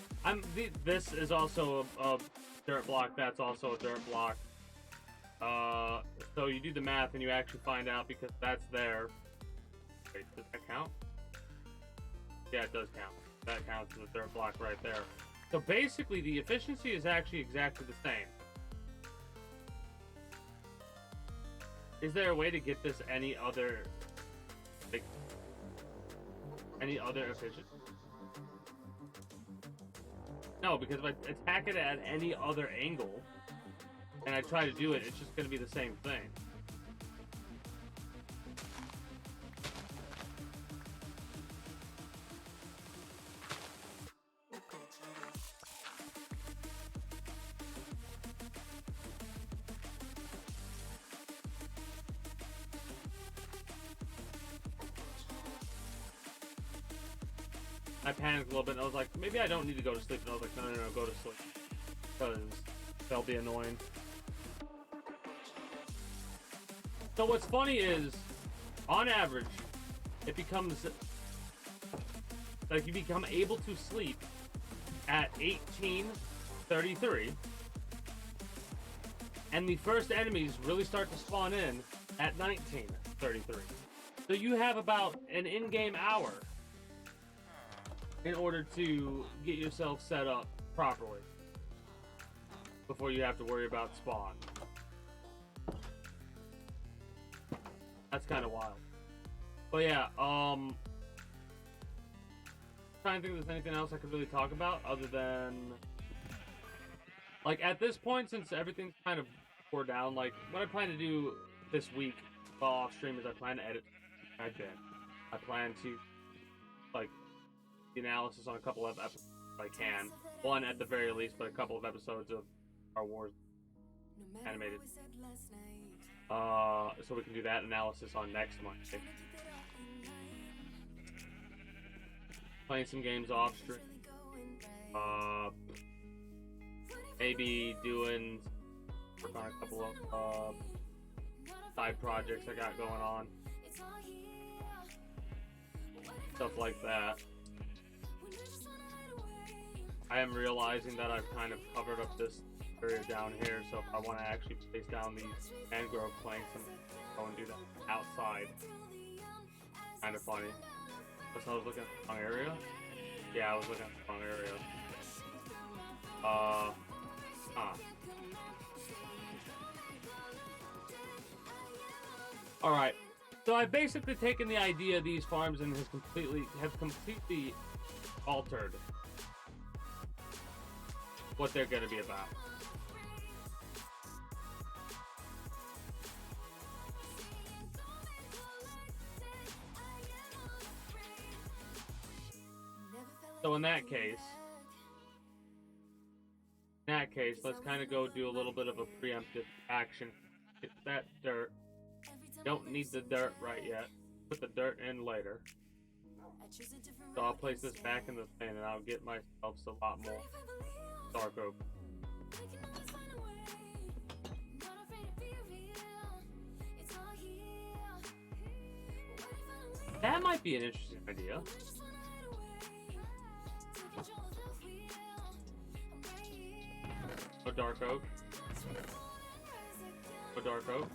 This is also a dirt block. That's also a dirt block. So you do the math, and you actually find out because that's there. Wait, does that count? Yeah, it does count. That counts as a dirt block right there. So basically, the efficiency is actually exactly the same. Is there a way to get this any other efficient? No, because if I attack it at any other angle, and I try to do it, it's just going to be the same thing. I panicked a little bit and I was like, maybe I don't need to go to sleep. And I was like, no, go to sleep. Because they'll be annoying. So what's funny is, on average, it becomes, like, you become able to sleep at 18:33. And the first enemies really start to spawn in at 19:33. So you have about an in-game hour in order to get yourself set up properly before you have to worry about spawn. That's kind of wild. But yeah, trying to think if there's anything else I could really talk about other than, like, at this point, since everything's kind of poured down, like, what I plan to do this week while off stream is I plan to edit again. I plan to, like, the analysis on a couple of episodes if I can. One at the very least, but a couple of episodes of Star Wars animated. So we can do that analysis on next Monday. Playing some games off stream. Maybe doing work on a couple of side projects I got going on. Stuff like that. I am realizing that I've kind of covered up this area down here, so if I want to actually place down these mangrove planks and go and do that outside. Kind of funny. Guess I was looking at the wrong area? Yeah, I was looking at the wrong area. Alright. So I've basically taken the idea of these farms and have completely altered what they're going to be about. So in that case, let's kind of go do a little bit of a preemptive action. Get that dirt. Don't need the dirt right yet. Put the dirt in later. So I'll place this back in the thing and I'll get myself a lot more dark oak. That might be an interesting idea. A dark oak. A dark oak.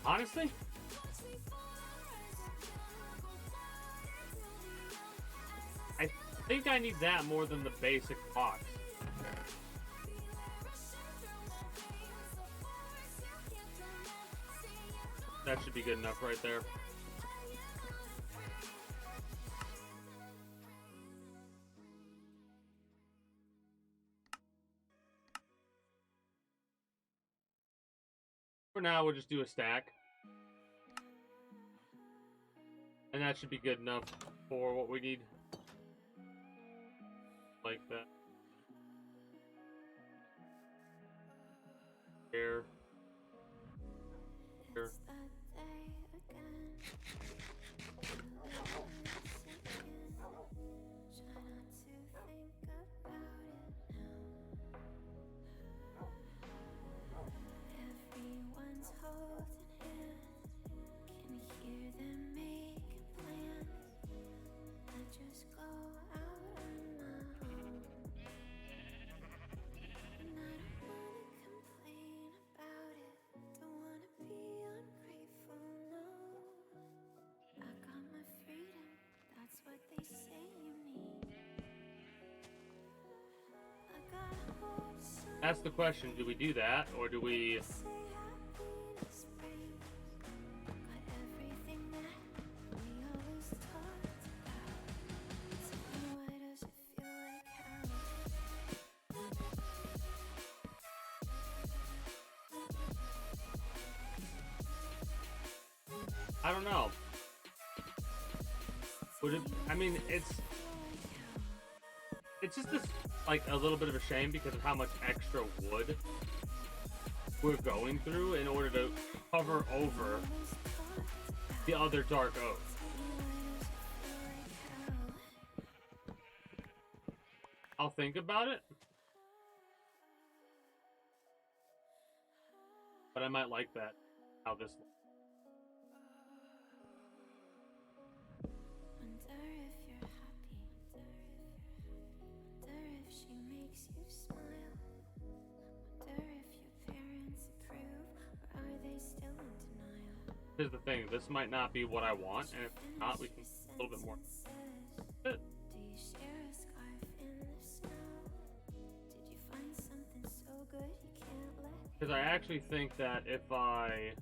Honestly, I think I need that more than the basic box. That should be good enough right there. For now, we'll just do a stack. And that should be good enough for what we need. Like that. Here. Here. That's the question. Do we do that, or do we... I don't know. Would it... I mean, it's just this, like, a little bit of a shame because of how much extra wood we're going through in order to cover over the other dark oak. I'll think about it. But I might like that, how this looks. here's the thing. This might not be what I want, and if it's not, we can a little bit more. Because I actually think that if I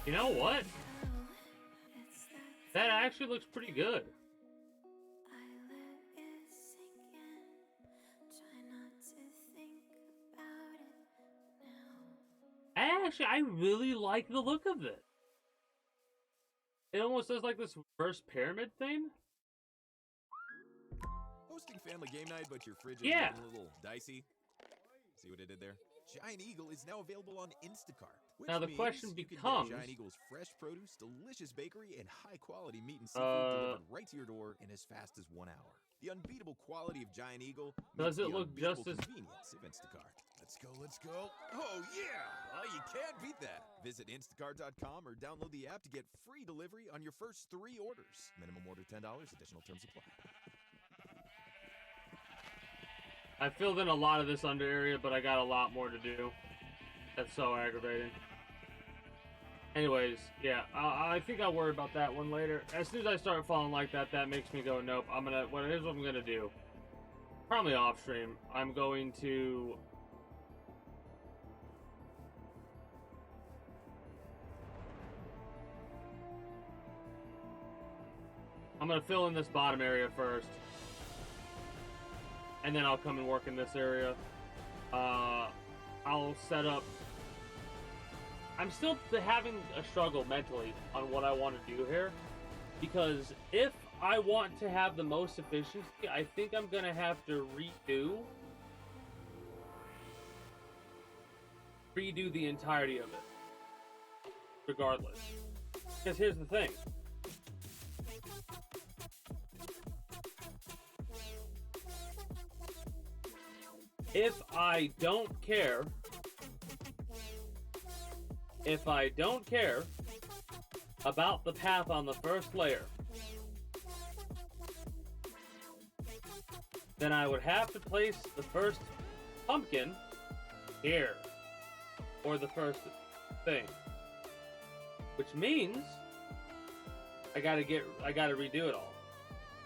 You know what? That actually looks pretty good. I really like the look of it. It almost does like this reverse pyramid thing. Hosting family game night, but your fridge is Yeah. a little dicey. See what I did there? Giant Eagle is now available on Instacart. Which Now the means question you can get becomes, Giant Eagle's fresh produce, delicious bakery, and high-quality meat and seafood delivered right to your door in as fast as 1 hour. The unbeatable quality of Giant Eagle does meets it the look unbeatable just as convenience of Instacart. Let's go, let's go. Oh, yeah! Well, you can't beat that. Visit instacart.com or download the app to get free delivery on your first 3 orders. Minimum order $10, additional terms apply. I filled in a lot of this under area, but I got a lot more to do. That's so aggravating. Anyways, yeah, I think I'll worry about that one later. As soon as I start falling like that, that makes me go, nope. Here's what I'm gonna do. Probably off stream. I'm going to fill in this bottom area first. And then I'll come and work in this area. I'll set up. I'm still having a struggle mentally on what I want to do here. Because if I want to have the most efficiency, I think I'm going to have to redo the entirety of it. Regardless. Because here's the thing. If I don't care about the path on the first layer, then I would have to place the first pumpkin here, or the first thing, which means I gotta redo it all,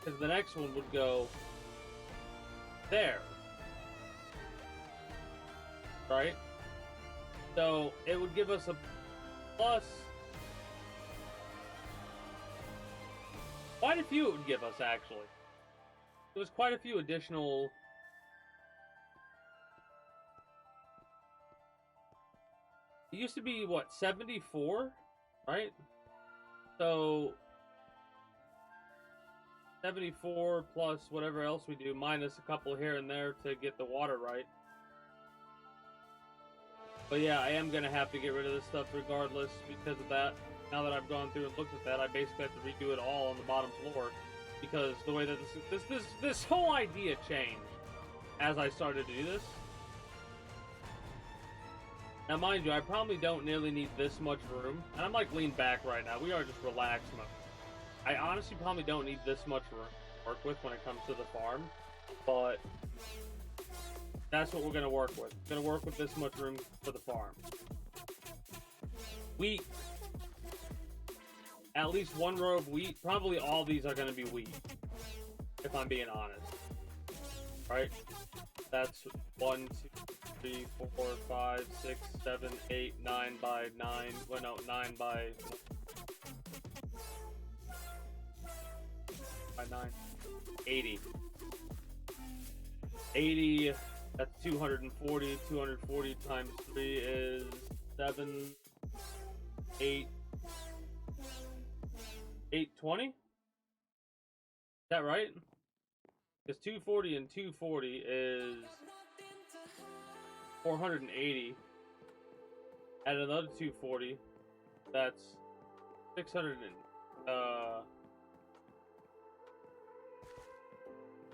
because the next one would go there. Right? So it would give us a plus. Quite a few it would give us, actually. There was quite a few additional. It used to be, what, 74? Right? So 74 plus whatever else we do, minus a couple here and there to get the water right. But yeah, I am going to have to get rid of this stuff regardless because of that. Now that I've gone through and looked at that, I basically have to redo it all on the bottom floor. Because the way that this whole idea changed as I started to do this. Now mind you, I probably don't nearly need this much room. And I'm like leaned back right now. We are just relaxed mode. I honestly probably don't need this much room to work with when it comes to the farm. But that's what we're going to work with. We're going to work with this much room for the farm. Wheat. At least one row of wheat. Probably all these are going to be wheat. If I'm being honest. Right? That's 1, 2, 3, 4, 5, 6, 7, 8, 9 by 9. Well, no, 9 by 9. 80. 80, that's 240. 240 times 3 is 7, 8, 820? Is that right? Because 240 and 240 is 480. Add another 240. That's 600 and,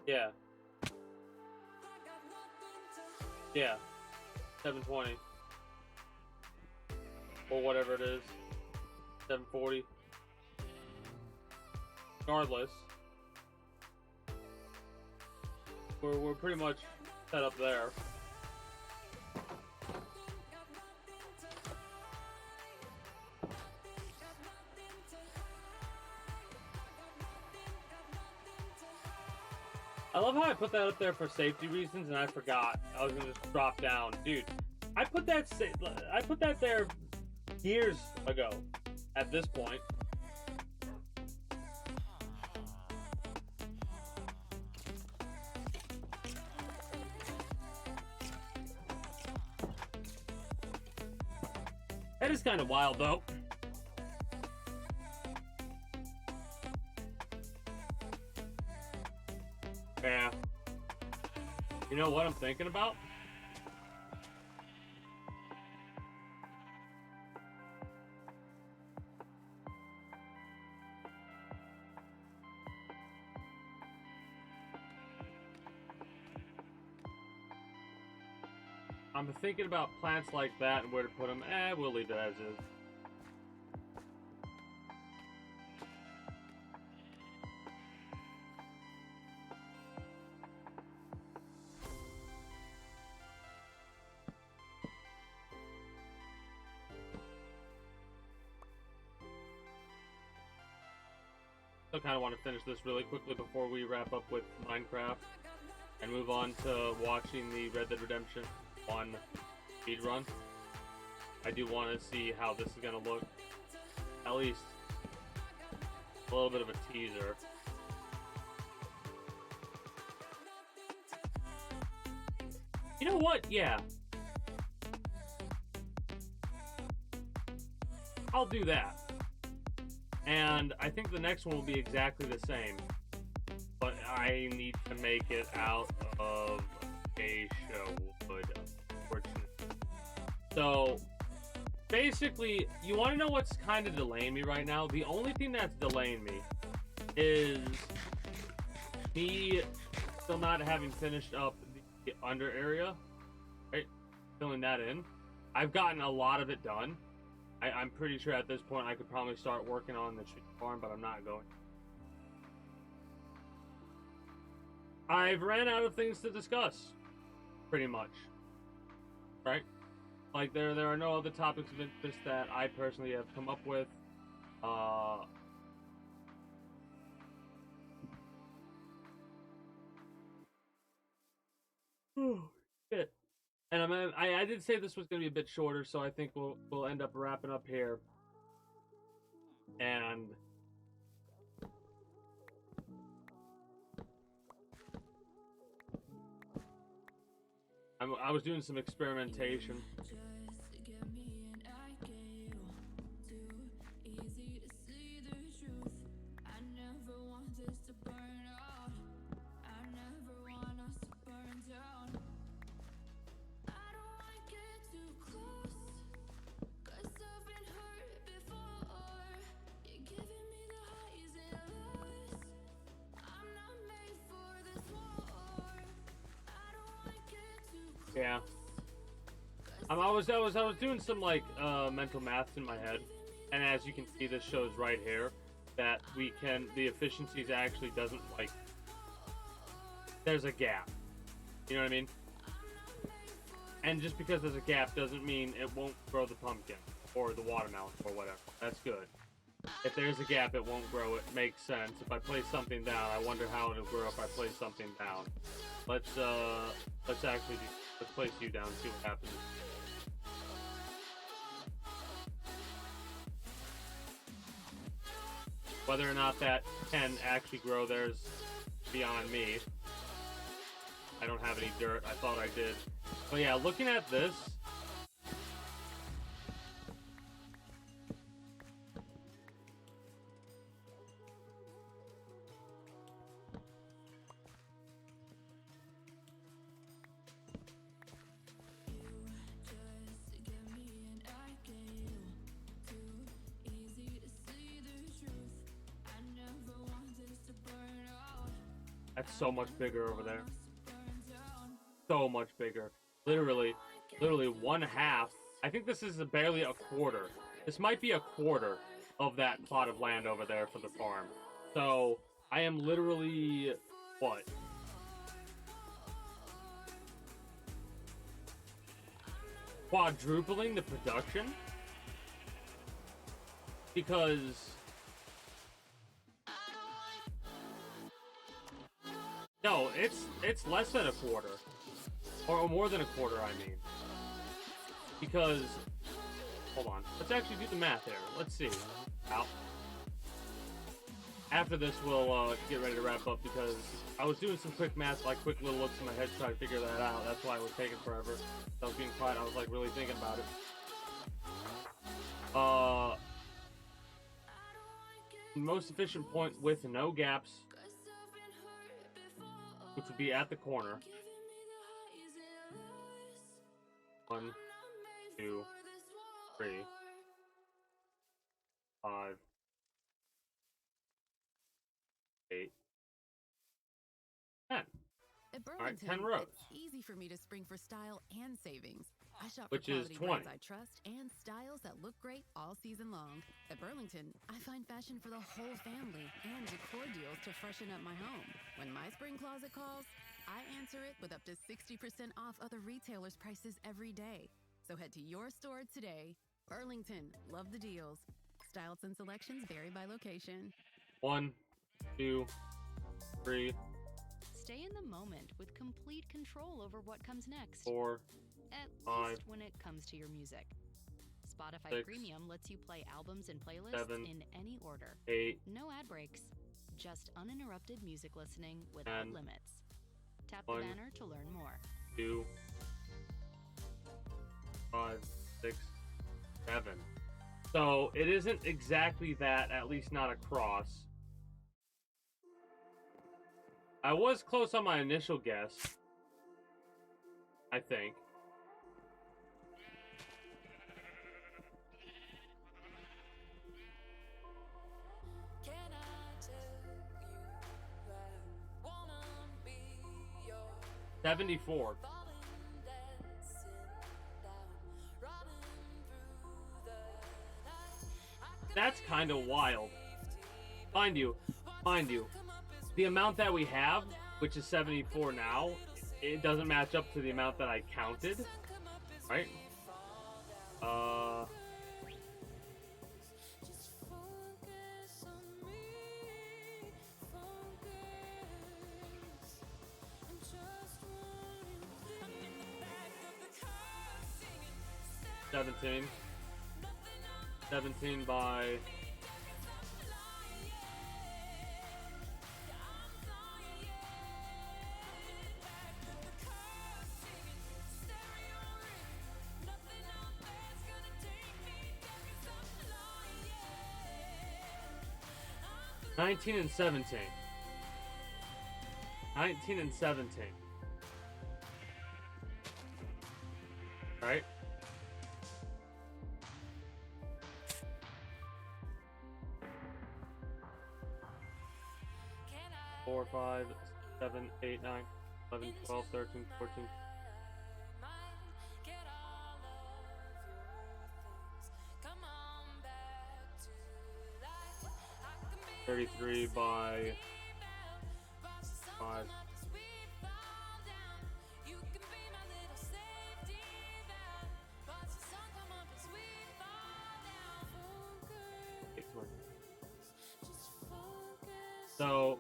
yeah. Yeah. 720. Or whatever it is. 740. Regardless. We're pretty much set up there. I love how I put that up there for safety reasons, and I forgot. I was gonna just drop down, dude. I put that there years ago. At this point. That is kind of wild, though. Yeah. You know what I'm thinking about? I'm thinking about plants like that and where to put them. We'll leave it as is. I kind of want to finish this really quickly before we wrap up with Minecraft and move on to watching the Red Dead Redemption 1 speedrun. I do want to see how this is going to look. At least a little bit of a teaser. You know what? Yeah. I'll do that. And I think the next one will be exactly the same. But I need to make it out of a show, unfortunately. So, basically, you want to know what's kind of delaying me right now? The only thing that's delaying me is me still not having finished up the under area, right? Filling that in. I've gotten a lot of it done. I'm pretty sure at this point I could probably start working on the chicken farm, but I'm not going. I've ran out of things to discuss, pretty much. Right? Like there are no other topics of interest that I personally have come up with. Oh shit. And I did say this was going to be a bit shorter, so I think we'll end up wrapping up here. And I was doing some experimentation. Yeah. I was doing some like mental maths in my head, and as you can see, this shows right here that the efficiencies actually doesn't like. There's a gap. You know what I mean? And just because there's a gap doesn't mean it won't grow the pumpkin or the watermelon or whatever. That's good. If there's a gap, it won't grow. It makes sense. If I place something down, I wonder how it'll grow if I place something down. Let's actually let's place you down and see what happens. Whether or not that can actually grow, there's beyond me. I don't have any dirt. I thought I did. But yeah, looking at this, that's so much bigger over there. So much bigger. Literally one half. I think this is barely a quarter. This might be a quarter of that plot of land over there for the farm. So I am literally, what? Quadrupling the production? Because no, it's less than a quarter. Or more than a quarter, I mean. Because hold on. Let's actually do the math here. Let's see. Out. After this we'll get ready to wrap up because I was doing some quick math, like quick little looks in my head to try to figure that out. That's why it was taking forever. I was being quiet, I was like really thinking about it. Most efficient point with no gaps, which would be at the corner. 1, 2, 3, 5, 8, 10. At Alright, Burlington, 10 rows. it's easy for me to spring for style and savings. I shop Which for is quality 20. brands I trust and styles that look great all season long. At Burlington, I find fashion for the whole family and decor deals to freshen up my home. When my spring closet calls, I answer it with up to 60% off other retailers' prices every day. So head to your store today. Burlington, love the deals. Styles and selections vary by location. 1, 2, 3, Stay in the moment with complete control over what comes next. 4, At 5, least when it comes to your music. Spotify 6, Premium lets you play albums and playlists 7, in any order. 8, No ad breaks. Just uninterrupted music listening without 10, limits. Tap 1, the banner to learn more. 2, 5, 6, 7. So it isn't exactly that, at least not across. I was close on my initial guess, I think. Can I tell you that I wanna be your 74. falling, dancing down, running through the night. That's kind of wild. Mind you, the amount that we have, which is 74 now, it doesn't match up to the amount that I counted, right? Just focus on me, focus. I'm just wanting I'm in the back of the car singing 17. 17 by 19 and 17. 19 and 17. Right? Four, 5, 7, 8, 9, 11, 12, 13, 14. 33 by 5. So,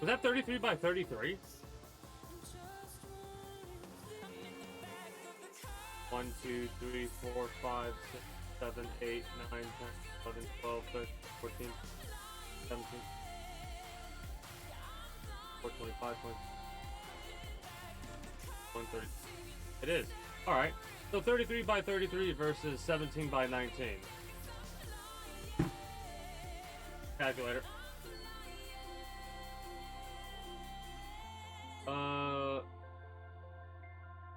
was that 33 by 33? 1, 2, 3, 4, 5, 6, 7, 8, 9, 10, 11, 12, 13, 14, 17, 425. 130. It is. Alright. So 33 by 33 versus 17 by 19. Calculator.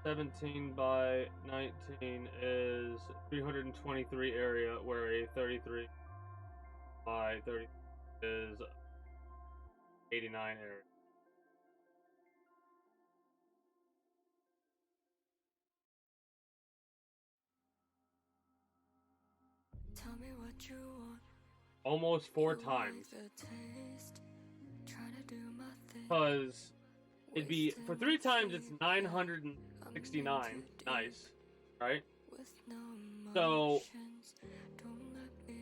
17 by 19 is 323 area, where a 33 by 30 is 89 area. Tell me what you want. Almost 4 times. Because it'd be, for 3 times it's 969. Nice. Right? So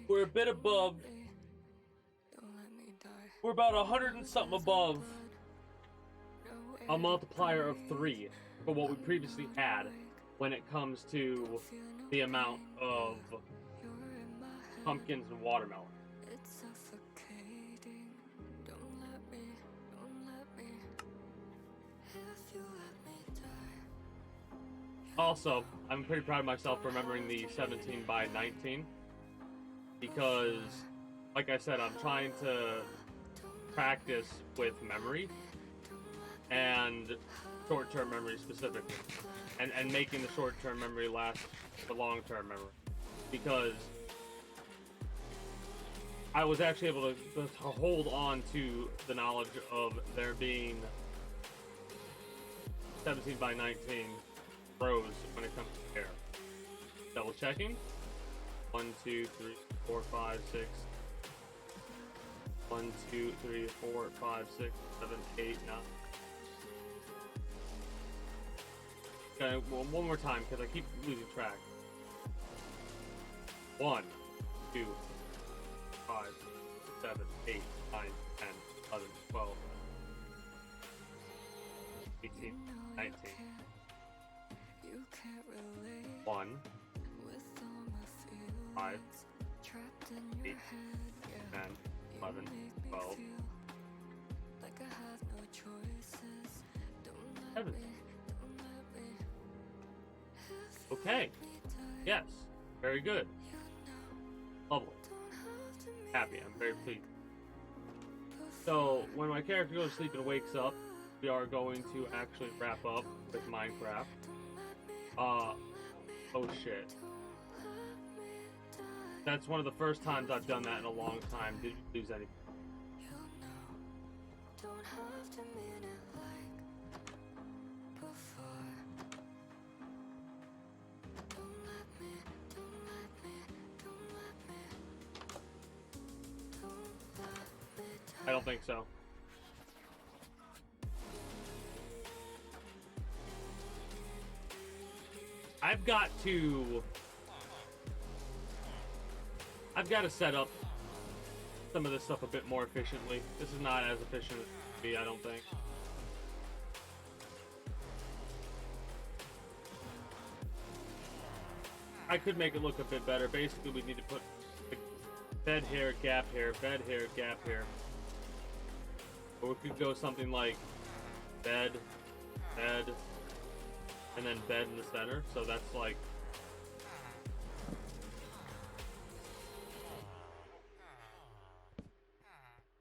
we're a bit above. We're about 100 and something above a multiplier of 3 for what we previously had when it comes to the amount of pumpkins and watermelon. It's suffocating. Don't let me. If you let me die. Also, I'm pretty proud of myself for remembering the 17 by 19 because, like I said, I'm trying to practice with memory and short-term memory specifically, and making the short-term memory last the long-term memory, because I was actually able to hold on to the knowledge of there being 17 by 19 rows when it comes to air. Double checking. 1, 2, 3, 4, 5, 6. 1, 2, 3, 4, 5, 6, 7, 8, 9. Okay, well, one more time because I keep losing track. 1, 2, 5, 7, 8, 9, 10, 11, 12, 18, 19. 1, 5, 8, 10, 11, 12, 7. Okay. Yes. Very good. Lovely. Happy. I'm very pleased. So, when my character goes to sleep and wakes up, we are going to actually wrap up with Minecraft. Oh shit. That's one of the first times I've done that in a long time. Did you lose anything? I don't think so. I've got to set up some of this stuff a bit more efficiently. This is not as efficient as it should be, I don't think. I could make it look a bit better. Basically, we need to put bed here, gap here, bed here, gap here. Or we could go something like bed, bed, and then bed in the center. So that's like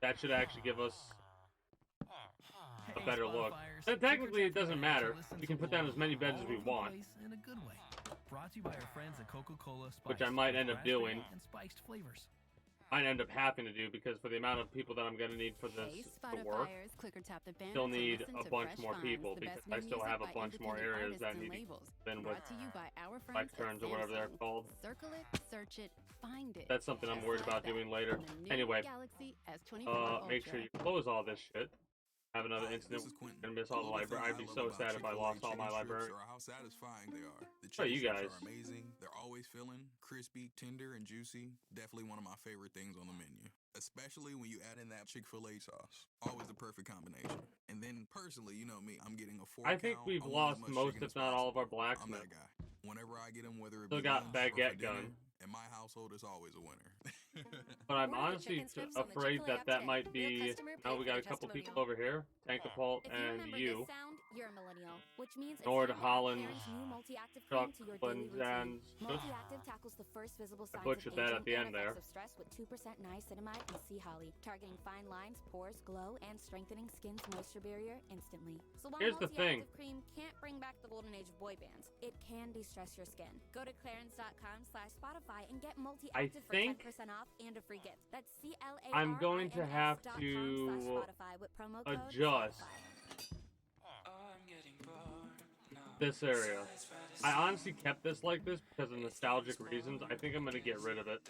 that should actually give us a better look. And technically, it doesn't matter. We can put down as many beds as we want, in a good way. Brought to you by our friends at Coca-Cola, which I might end up doing. And spiced flavors. Might end up having to do because for the amount of people that I'm gonna need for this to work, still need a bunch more people because I still have a bunch more areas that need to be in with like turns or whatever they're called. Circle it, search it, find it. That's something I'm worried about doing later. Anyway, make sure you close all this shit. Have another incident. Gonna miss all the library. I'd be so sad if I lost all my library. How satisfying they are. The Oh, you chicken guys. strips are amazing. They're always filling, crispy, tender, and juicy. Definitely one of my favorite things on the menu. Especially when you add in that Chick-fil-A sauce. Always the perfect combination. And then personally, you know me, I'm getting a 4 I think we've lost most, if not all, of our blacksmiths. I'm that guy. Whenever I get them, whether it Still be got lunch or for baguette dinner, gun. in my household, it's always a winner. But I'm Or the honestly chicken strips on the afraid Chick-fil-A that app that today. might Real be. customer Now paid we for got a your couple people testimonial. over here. Tankapult If you and remember you. this sound, you're a millennial, which means it's Nord time to add Holland. Karen's new multi-active Chuck cream to your daily routine. Linzans. Multi-active tackles the first visible I signs of butchered that aging at the and end there. effects of stress with 2% niacinamide and sea holly, targeting fine lines, pores, glow, and strengthening skin's moisture barrier instantly. So while Here's the thing. multi-active cream can't bring back the golden age of boy bands, it can de-stress your skin. Go to clarins.com/Spotify and get multi-active for think 10% off and a free gift. That's CLARINS.com/Spotify I'm going to have to with promo code adjust this area. I honestly kept this like this because of nostalgic reasons. I think I'm going to get rid of it.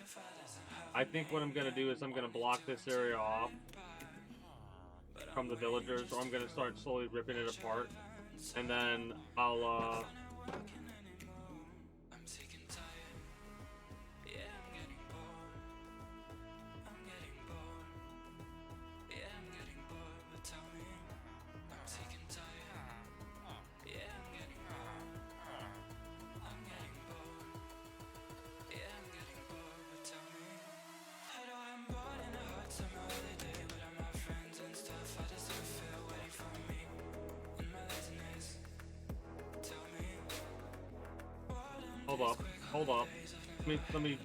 I think what I'm going to do is I'm going to block this area off from the villagers, or I'm going to start slowly ripping it apart. And then I'll, hold up. Let me.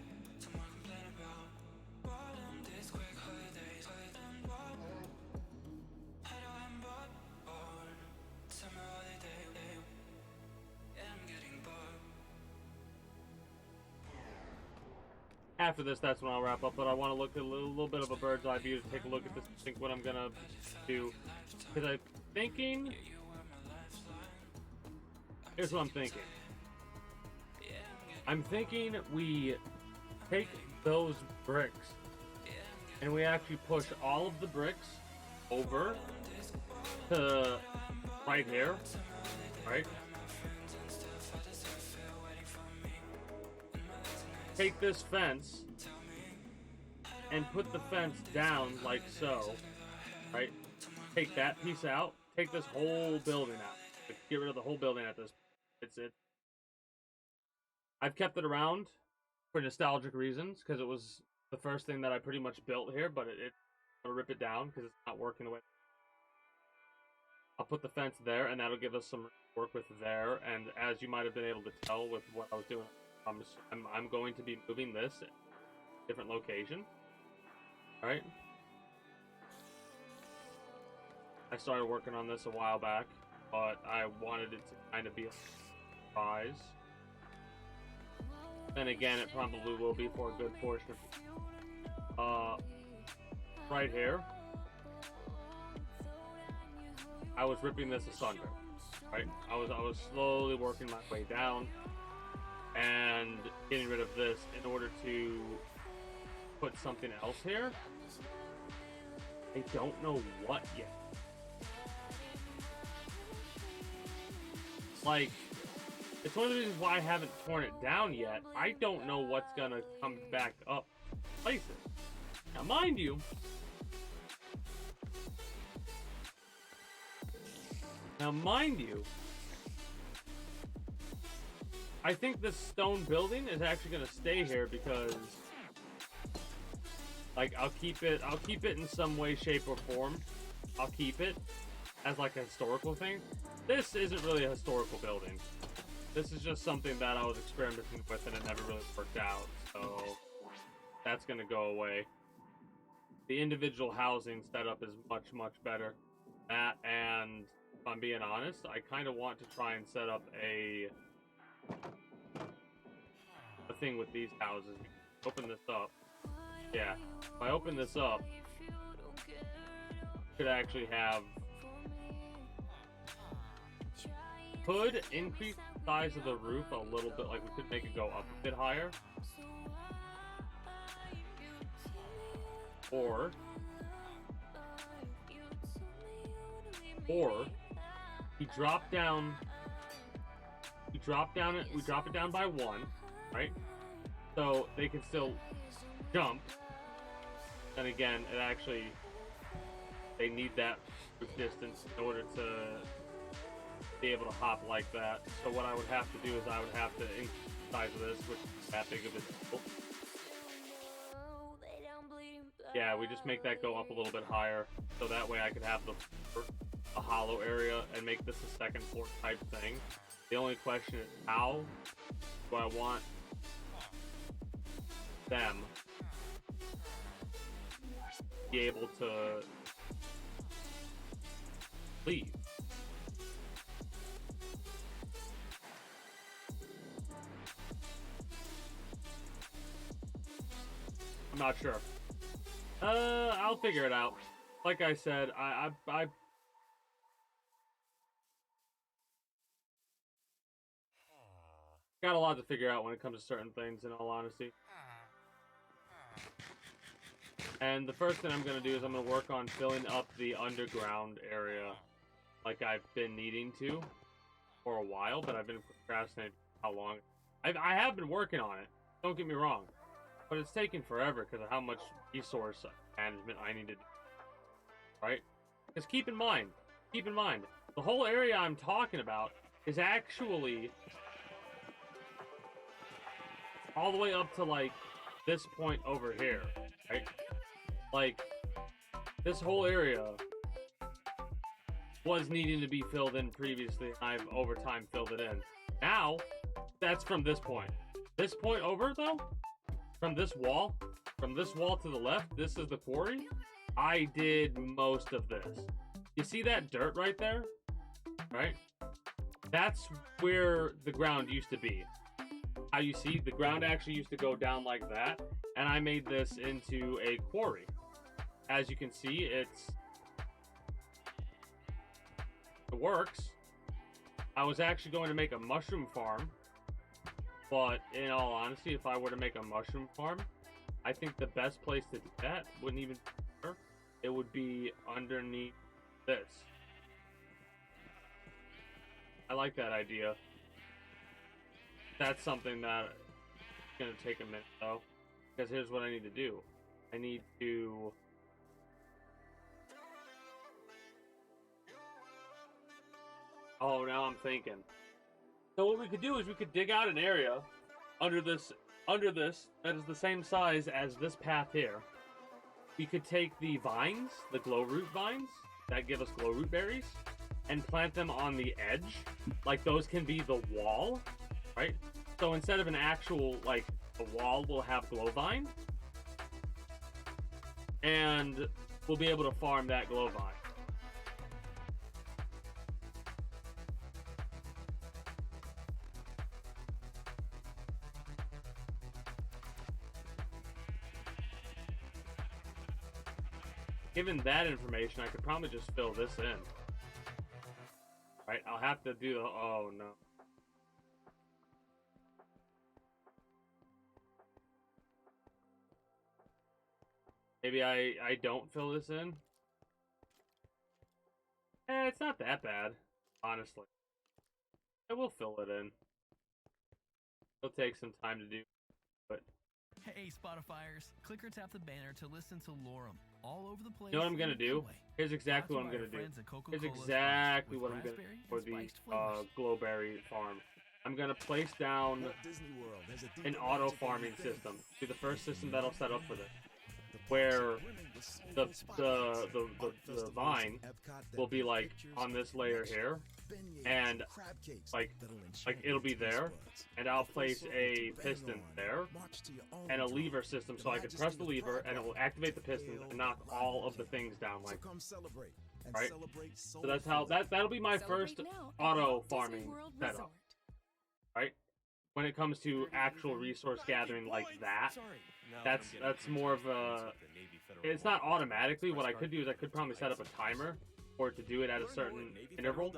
After this, that's when I'll wrap up, but I want to look at a little bit of a bird's eye view to take a look at this and think what I'm gonna do. Because I'm thinking. Here's what I'm thinking. I'm thinking we take those bricks and we actually push all of the bricks over to right here, right? Take this fence and put the fence down like so, right? Take that piece out, take this whole building out. Get rid of the whole building at this. It's it. I've kept it around for nostalgic reasons because it was the first thing that I pretty much built here, but I'll rip it down because it's not working the way. I'll put the fence there, and that'll give us some work with there. And as you might have been able to tell with what I was doing, I'm going to be moving this in a different location. All right. I started working on this a while back, but I wanted it to kind of be a surprise. Then again, it probably will be for a good portion of right here. I was ripping this asunder, right? I was slowly working my way down and getting rid of this in order to put something else here. I don't know what yet. Like, it's one of the reasons why I haven't torn it down yet. I don't know what's gonna come back up places. Now, mind you, I think this stone building is actually gonna stay here because, like, I'll keep it in some way, shape, or form. I'll keep it as like a historical thing. This isn't really a historical building. This is just something that I was experimenting with and it never really worked out, so that's gonna go away. The individual housing setup is much, much better. That, and if I'm being honest, I kind of want to try and set up a thing with these houses. Open this up. Yeah, if I open this up, could actually have could increase the size of the roof a little bit, like we could make it go up a bit higher. Or we drop it down by one, right? So they can still jump. And again, it actually, they need that distance in order to be able to hop like that. So what I would have to do is I would have to increase the size of this, which is that big of a deal. Yeah, we just make that go up a little bit higher, so that way I could have a hollow area and make this a second floor type thing. The only question is, how do I want them to be able to leave? I'm not sure. I'll figure it out. Like I said, I got a lot to figure out when it comes to certain things, in all honesty. And the first thing I'm going to do is I'm going to work on filling up the underground area like I've been needing to for a while, but I've been procrastinating how long. I have been working on it, don't get me wrong, but it's taking forever because of how much resource management I need to do, right? Because keep in mind, the whole area I'm talking about is actually all the way up to, like, this point over here, right? Like, this whole area was needing to be filled in previously. I've, over time, filled it in. Now, that's from this point. This point over, though, from this wall to the left, this is the quarry. I did most of this. You see that dirt right there? Right? That's where the ground used to be. How you see, the ground actually used to go down like that, and I made this into a quarry. As you can see, it works. I was actually going to make a mushroom farm, but in all honesty, if I were to make a mushroom farm, I think the best place to do that wouldn't even be there. It would be underneath this. I like that idea. That's something that is going to take a minute, though, because here's what I need to do. I need to... Oh, now I'm thinking. So what we could do is we could dig out an area under this that is the same size as this path here. We could take the vines, the glow root vines, that give us glow root berries, and plant them on the edge. Like, those can be the wall, right? So instead of an actual, like, a wall, we'll have glow vine. And we'll be able to farm that glow vine. Given that information, I could probably just fill this in. Right, I'll have to do the... Oh, no. Maybe I don't fill this in? It's not that bad, honestly. I will fill it in. It'll take some time to do, but... Hey, Spotifyers, click or tap the banner to listen to Lorem all over the place. You know what I'm gonna do? Here's exactly what I'm gonna do. Here's exactly what I'm gonna do for the glowberry farm. I'm gonna place down an auto farming system. Be the first system that'll set up for this, where the vine will be like on this layer here, and like it'll be there, and I'll place a piston there and a lever system, so I can press the lever and it will activate the piston and knock all of the things down, like, right? So that's how that'll be my first auto farming setup, right? When it comes to actual resource gathering like that, that's more of a... It's not automatically. What I could do is I could probably set up a timer for it to do it at a certain interval.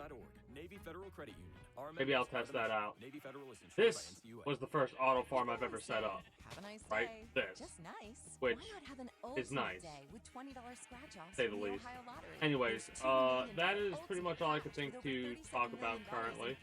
Maybe I'll test that out. This was the first auto farm I've ever set up. Right? This. Which is nice. To say the least. Anyways, that is pretty much all I could think to talk about currently.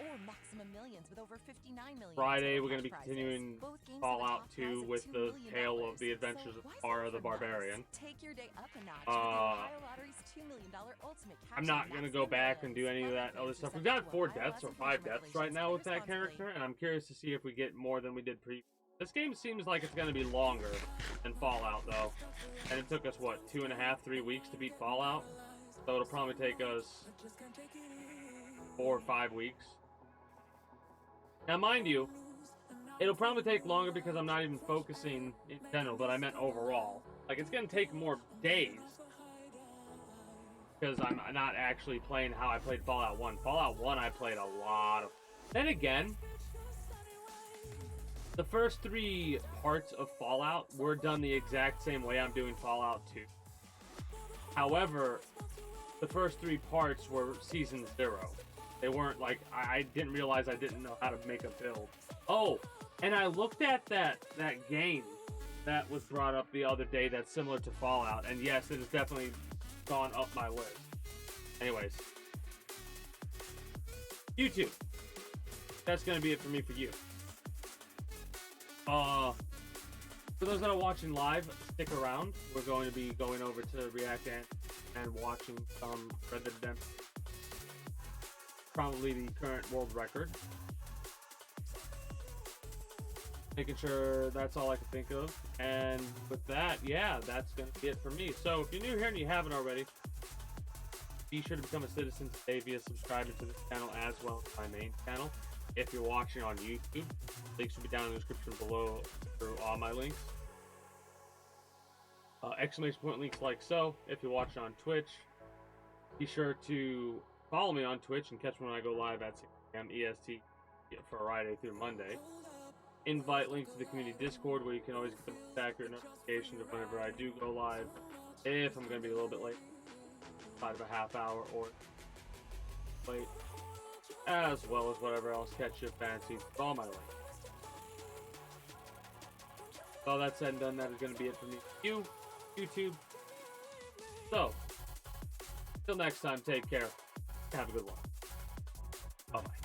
Or maximum millions with over 59 million. Friday, we're going to be continuing Fallout 2 with the tale of the adventures of Ara the Barbarian. Take your day up a notch with Ohio Lottery's $2 million ultimate cash. I'm not going to go back and do any of that other stuff. We've got 4 deaths or 5 deaths right now with that character, and I'm curious to see if we get more than we did This game seems like it's going to be longer than Fallout, though. And it took us, what, 2.5, 3 weeks to beat Fallout? So it'll probably take us 4 or 5 weeks. Now, mind you, it'll probably take longer because I'm not even focusing in general, but I meant overall. Like, it's going to take more days. Because I'm not actually playing how I played Fallout 1. Fallout 1, I played a lot of... Then again, the first 3 parts of Fallout were done the exact same way I'm doing Fallout 2. However, the first 3 parts were Season 0. They weren't like... I didn't realize I didn't know how to make a build. Oh, and I looked at that game that was brought up the other day that's similar to Fallout. And yes, it has definitely gone up my list. Anyways. YouTube. That's going to be it for me for you. For those that are watching live, stick around. We're going to be going over to React and watching some Red Dead Redemption. Probably the current world record. Making sure that's all I can think of. And with that, yeah, that's going to be it for me. So if you're new here and you haven't already, be sure to become a citizen today via subscribing to this channel as well as my main channel. If you're watching on YouTube, links will be down in the description below through all my links. Exclamation point links like so. If you're watching on Twitch, be sure to follow me on Twitch and catch me when I go live at 6 p.m. EST for Friday through Monday. Invite links to the community Discord where you can always get the most accurate notifications of whenever I do go live. If I'm going to be a little bit late, about a half hour or late, as well as whatever else catch your fancy with all my links. All that said and done, that is going to be it for me. YouTube. So, till next time, take care. Have a good one. Bye-bye.